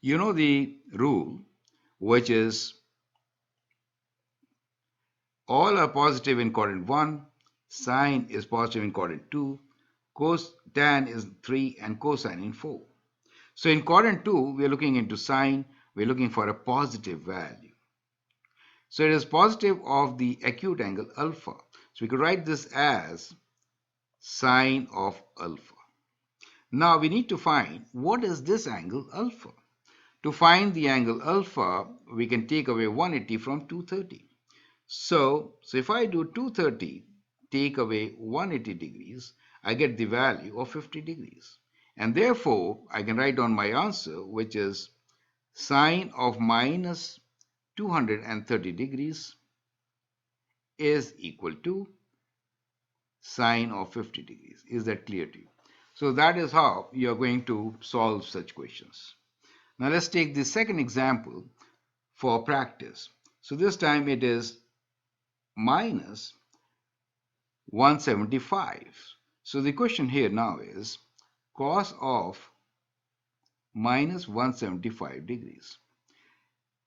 S1: You know the rule, which is all are positive in quadrant 1, sine is positive in quadrant 2, tan is 3, and cosine in 4. So in quadrant 2, we are looking into sine, we are looking for a positive value. So it is positive of the acute angle alpha. So we could write this as sine of alpha. Now we need to find what is this angle alpha. To find the angle alpha, we can take away 180 from 230. So if I do 230, take away 180 degrees, I get the value of 50 degrees. And therefore, I can write down my answer, which is sine of minus 230 degrees is equal to sine of 50 degrees. Is that clear to you? So that is how you are going to solve such questions. Now let's take the second example for practice. So this time it is minus 175. So the question here now is cos of minus 175 degrees.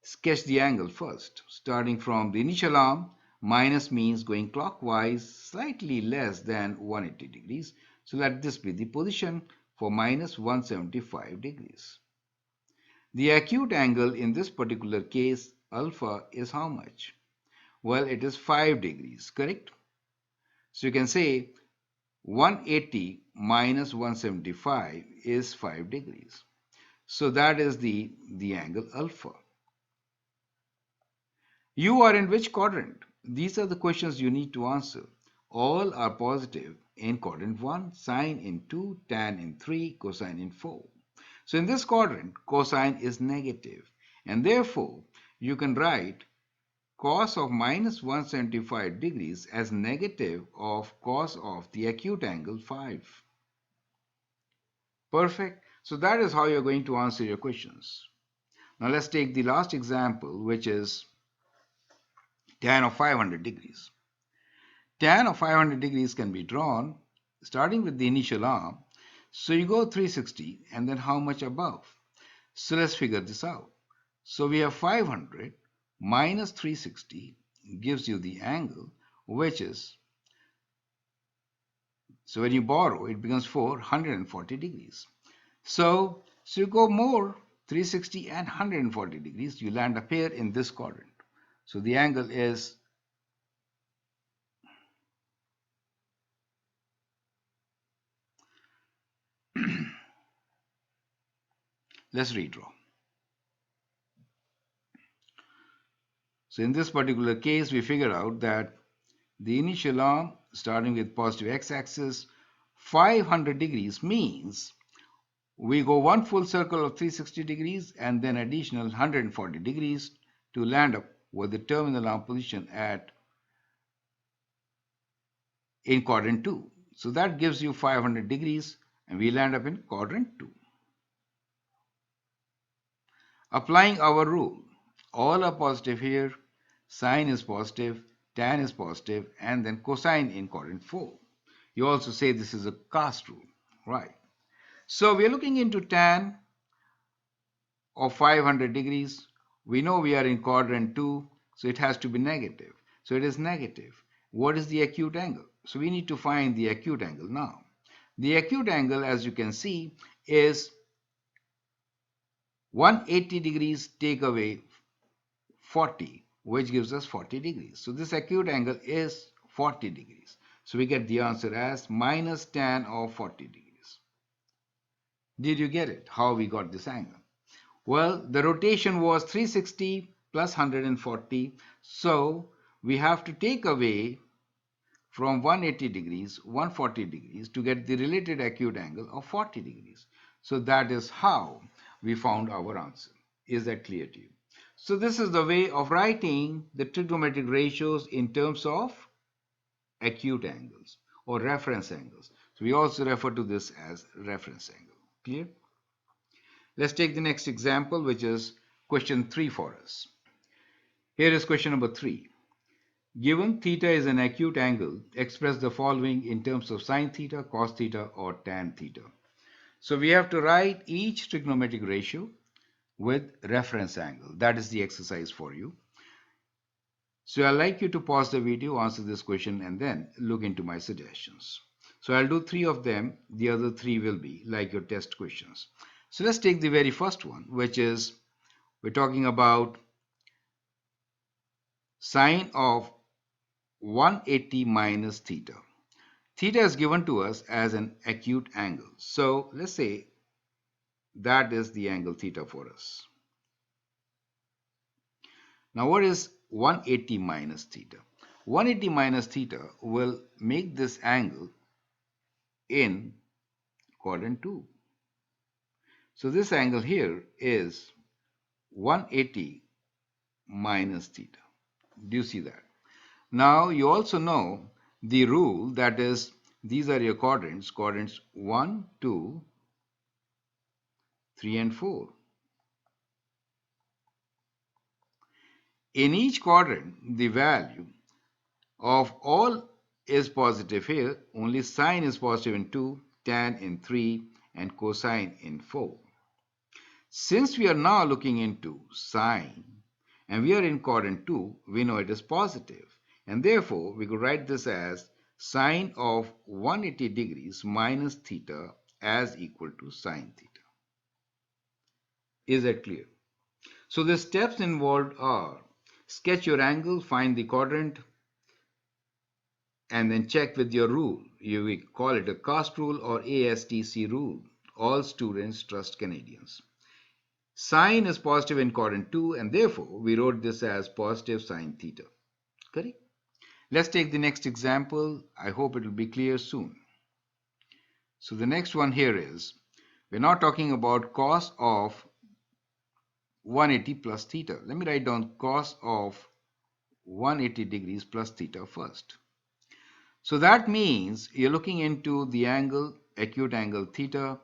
S1: Sketch the angle first. Starting from the initial arm, minus means going clockwise slightly less than 180 degrees. So let this be the position for minus 175 degrees. The acute angle in this particular case, alpha, is how much? Well, it is 5 degrees, correct? So you can say 180 minus 175 is 5 degrees. So that is the angle alpha. You are in which quadrant? These are the questions you need to answer. All are positive in quadrant 1, sine in 2, tan in 3, cosine in 4. So in this quadrant, cosine is negative, and therefore you can write cos of minus 175 degrees as negative of cos of the acute angle 5. Perfect. So that is how you're going to answer your questions. Now let's take the last example, which is tan of 500 degrees. Tan of 500 degrees can be drawn starting with the initial arm. So you go 360 and then how much above? So let's figure this out. So we have 500 minus 360 gives you the angle, which is, so when you borrow, it becomes 440 degrees. So you go more, 360 and 140 degrees, you land up here in this quadrant. So the angle is let's redraw. So in this particular case, we figure out that the initial arm starting with positive x-axis, 500 degrees means we go one full circle of 360 degrees and then additional 140 degrees to land up with the terminal arm position in quadrant 2. So that gives you 500 degrees and we land up in quadrant 2. Applying our rule, all are positive here, sine is positive, tan is positive, and then cosine in quadrant 4. You also say this is a cast rule, right? So we are looking into tan of 500 degrees. We know we are in quadrant 2, so it has to be negative. So it is negative. What is the acute angle? So we need to find the acute angle now. The acute angle, as you can see, is 180 degrees take away 40, which gives us 40 degrees. So this acute angle is 40 degrees. So we get the answer as minus tan of 40 degrees. Did you get it? How we got this angle? Well, the rotation was 360 plus 140. So we have to take away from 180 degrees 140 degrees to get the related acute angle of 40 degrees. So that is how we found our answer. Is that clear to you? So this is the way of writing the trigonometric ratios in terms of acute angles or reference angles. So we also refer to this as reference angle. Clear? Let's take the next example, which is question 3 for us. Here is question number 3. Given theta is an acute angle, express the following in terms of sine theta, cos theta, or tan theta. So we have to write each trigonometric ratio with reference angle. That is the exercise for you. So I'd like you to pause the video, answer this question, and then look into my suggestions. So I'll do 3 of them. The other 3 will be like your test questions. So let's take the very first one, which is we're talking about sine of 180 minus theta. Theta is given to us as an acute angle. So let's say that is the angle theta for us. Now what is 180 minus theta? 180 minus theta will make this angle in quadrant 2. So this angle here is 180 minus theta. Do you see that? Now you also know the rule, that is, these are your quadrants, quadrants 1, 2, 3 and 4. In each quadrant, the value of all is positive here, only sine is positive in 2, tan in 3, and cosine in 4. Since we are now looking into sine and we are in quadrant 2, we know it is positive, and therefore we could write this as sine of 180 degrees minus theta as equal to sine theta. Is that clear? So the steps involved are sketch your angle, find the quadrant, and then check with your rule. You call it a CAST rule or ASTC rule. All students trust Canadians. Sine is positive in quadrant 2, and therefore we wrote this as positive sine theta. Correct? Let's take the next example. I hope it will be clear soon. So the next one here is, we're now talking about cos of 180 plus theta. Let me write down cos of 180 degrees plus theta first. So that means you're looking into the angle, acute angle theta.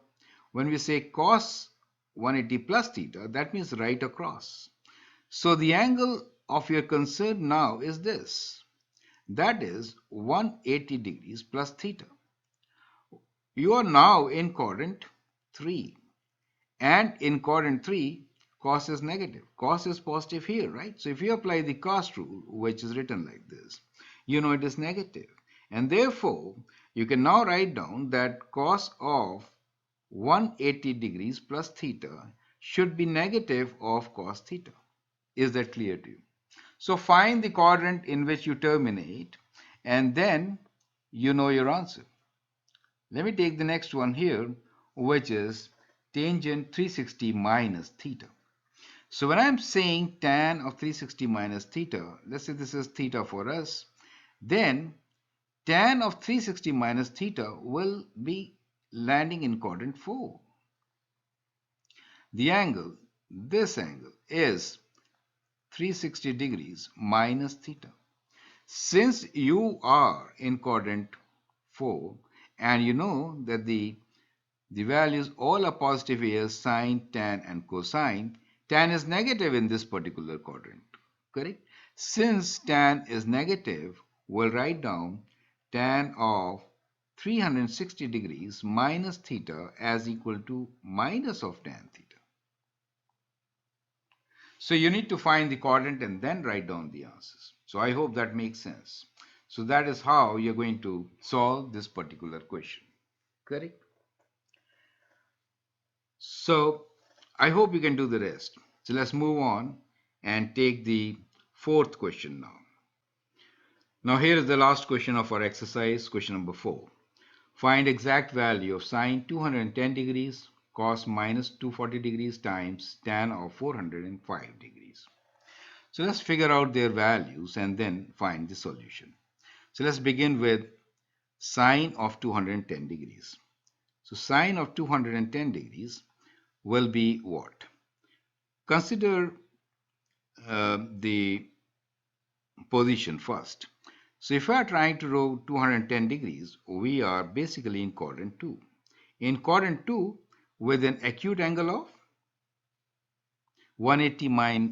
S1: When we say cos 180 plus theta, that means right across. So the angle of your concern now is this. That is 180 degrees plus theta. You are now in quadrant 3. And in quadrant 3, cos is negative. Cos is positive here, right? So if you apply the cos rule, which is written like this, you know it is negative. And therefore, you can now write down that cos of 180 degrees plus theta should be negative of cos theta. Is that clear to you? So find the quadrant in which you terminate, and then you know your answer. Let me take the next one here, which is tangent 360 minus theta. So when I'm saying tan of 360 minus theta, let's say this is theta for us, then tan of 360 minus theta will be landing in quadrant 4. The angle, this angle, is 360 degrees minus theta. Since you are in quadrant 4 and you know that the values all are positive here, sine, tan and cosine, tan is negative in this particular quadrant, correct? Since tan is negative, we'll write down tan of 360 degrees minus theta as equal to minus of tan theta. So you need to find the quadrant and then write down the answers. So I hope that makes sense. So that is how you're going to solve this particular question. Correct? So I hope you can do the rest. So let's move on and take the fourth question now. Now here is the last question of our exercise, question number 4. Find exact value of sine 210 degrees, cos minus 240 degrees times tan of 405 degrees. So let's figure out their values and then find the solution. So let's begin with sine of 210 degrees. So sine of 210 degrees will be what? Consider the position first. So if we are trying to row 210 degrees, we are basically in quadrant 2. In quadrant 2, with an acute angle of 180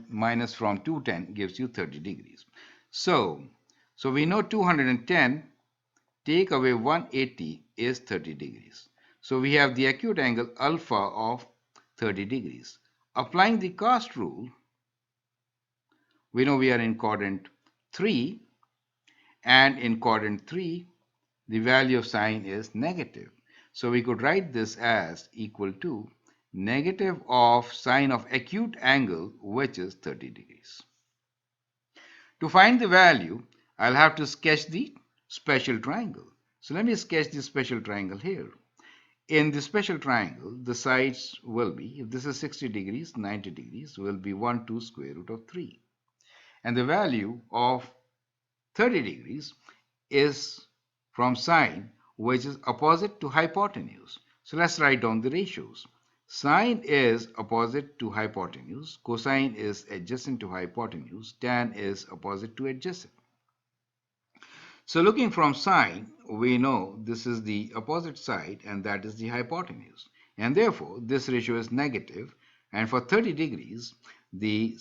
S1: minus from 210 gives you 30 degrees. So we know 210 take away 180 is 30 degrees. So we have the acute angle alpha of 30 degrees. Applying the cast rule, we know we are in quadrant 3, and in quadrant 3 the value of sine is negative. So we could write this as equal to negative of sine of acute angle, which is 30 degrees. To find the value, I'll have to sketch the special triangle. So let me sketch the special triangle here. In the special triangle, the sides will be, if this is 60 degrees, 90 degrees, will be 1, 2 square root of 3. And the value of 30 degrees is from sine, which is opposite to hypotenuse. So let's write down the ratios. Sine is opposite to hypotenuse, cosine is adjacent to hypotenuse, tan is opposite to adjacent. So looking from sine, we know this is the opposite side and that is the hypotenuse. And therefore, this ratio is negative. And for 30 degrees, the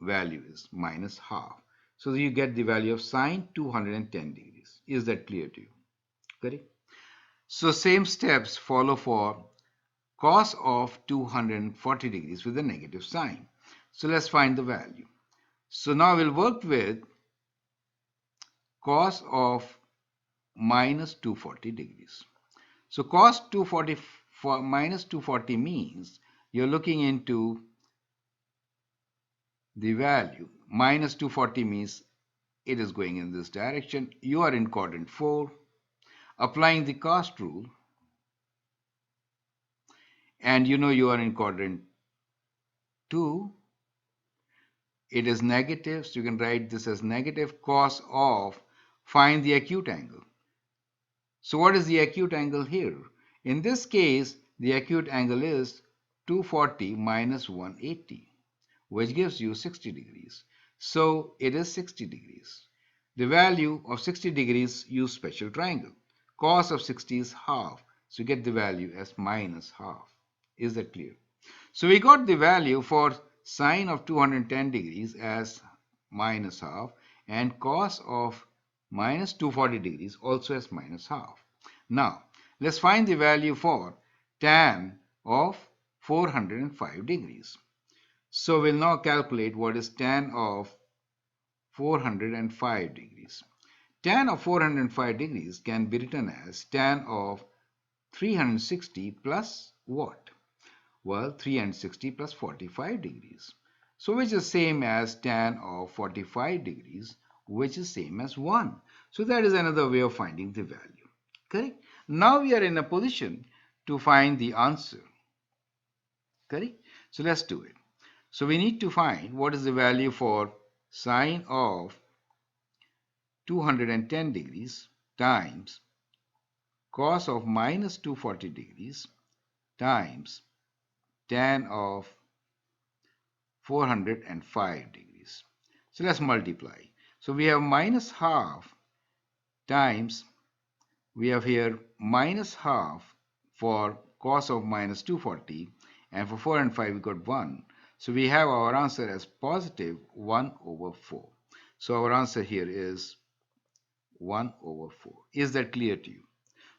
S1: value is minus half. So you get the value of sine 210 degrees. Is that clear to you? Correct? So same steps follow for cos of 240 degrees with a negative sign. So let's find the value. So now we'll work with cos of minus 240 degrees. So cos 240 for minus 240 means you're looking into the value. Minus 240 means it is going in this direction. You are in quadrant 4. Applying the cast rule, and you know you are in quadrant 2. It is negative, so you can write this as negative cos of, find the acute angle. So what is the acute angle here? In this case, the acute angle is 240 minus 180, which gives you 60 degrees. So it is 60 degrees. The value of 60 degrees, use special triangle. Cos of 60 is half, so you get the value as minus half. Is that clear? So we got the value for sine of 210 degrees as minus half, and cos of minus 240 degrees also as minus half. Now, let's find the value for tan of 405 degrees. So we'll now calculate what is tan of 405 degrees. Tan of 405 degrees can be written as tan of 360 plus what? Well, 360 plus 45 degrees. So which is same as tan of 45 degrees, which is same as 1. So that is another way of finding the value. Correct? Now we are in a position to find the answer. Correct? So let's do it. So we need to find what is the value for sine of 210 degrees times cos of minus 240 degrees times tan of 405 degrees. So let's multiply. So we have minus half times, we have here minus half for cos of minus 240, and for 405 we got 1. So we have our answer as positive 1 over 4. So our answer here is 1 over 4. Is that clear to you?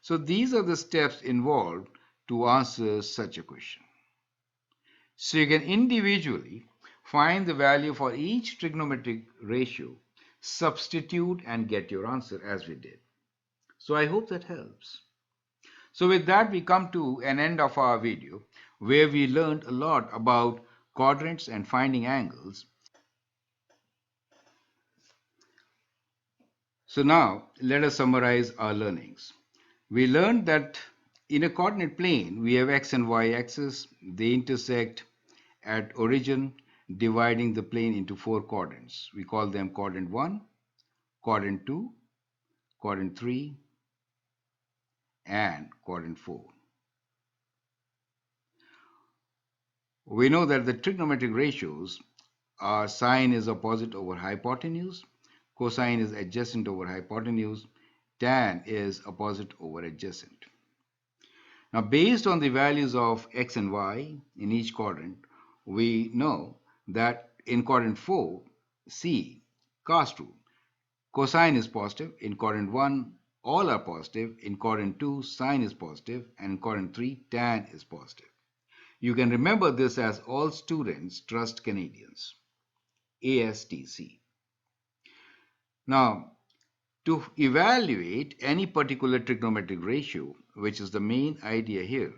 S1: So these are the steps involved to answer such a question. So you can individually find the value for each trigonometric ratio, substitute and get your answer as we did. So I hope that helps. So with that we come to an end of our video where we learned a lot about quadrants and finding angles. So now let us summarize our learnings. We learned that in a coordinate plane we have x and y axis. They intersect at origin, dividing the plane into 4 quadrants. We call them quadrant 1, quadrant 2, quadrant 3, and quadrant 4. We know that the trigonometric ratios are sine is opposite over hypotenuse, cosine is adjacent over hypotenuse, tan is opposite over adjacent. Now, based on the values of x and y in each quadrant, we know that in quadrant 4, C, cast rule, cosine is positive. In quadrant 1, all are positive. In quadrant 2, sine is positive. And in quadrant 3, tan is positive. You can remember this as All Students Trust Canadians, ASTC. Now, to evaluate any particular trigonometric ratio, which is the main idea here,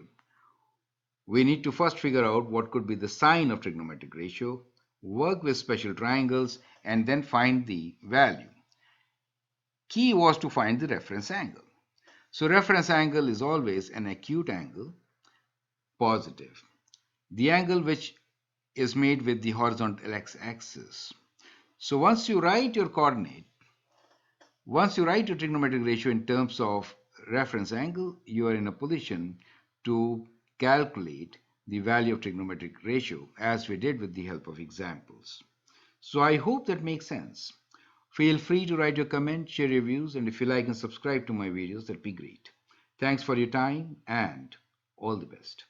S1: we need to first figure out what could be the sign of trigonometric ratio, work with special triangles, and then find the value. Key was to find the reference angle. So reference angle is always an acute angle, positive. The angle which is made with the horizontal x-axis. So once you write your trigonometric ratio in terms of reference angle, you are in a position to calculate the value of trigonometric ratio as we did with the help of examples. So I hope that makes sense. Feel free to write your comments, share your views, and if you like and subscribe to my videos, that'd be great. Thanks for your time and all the best.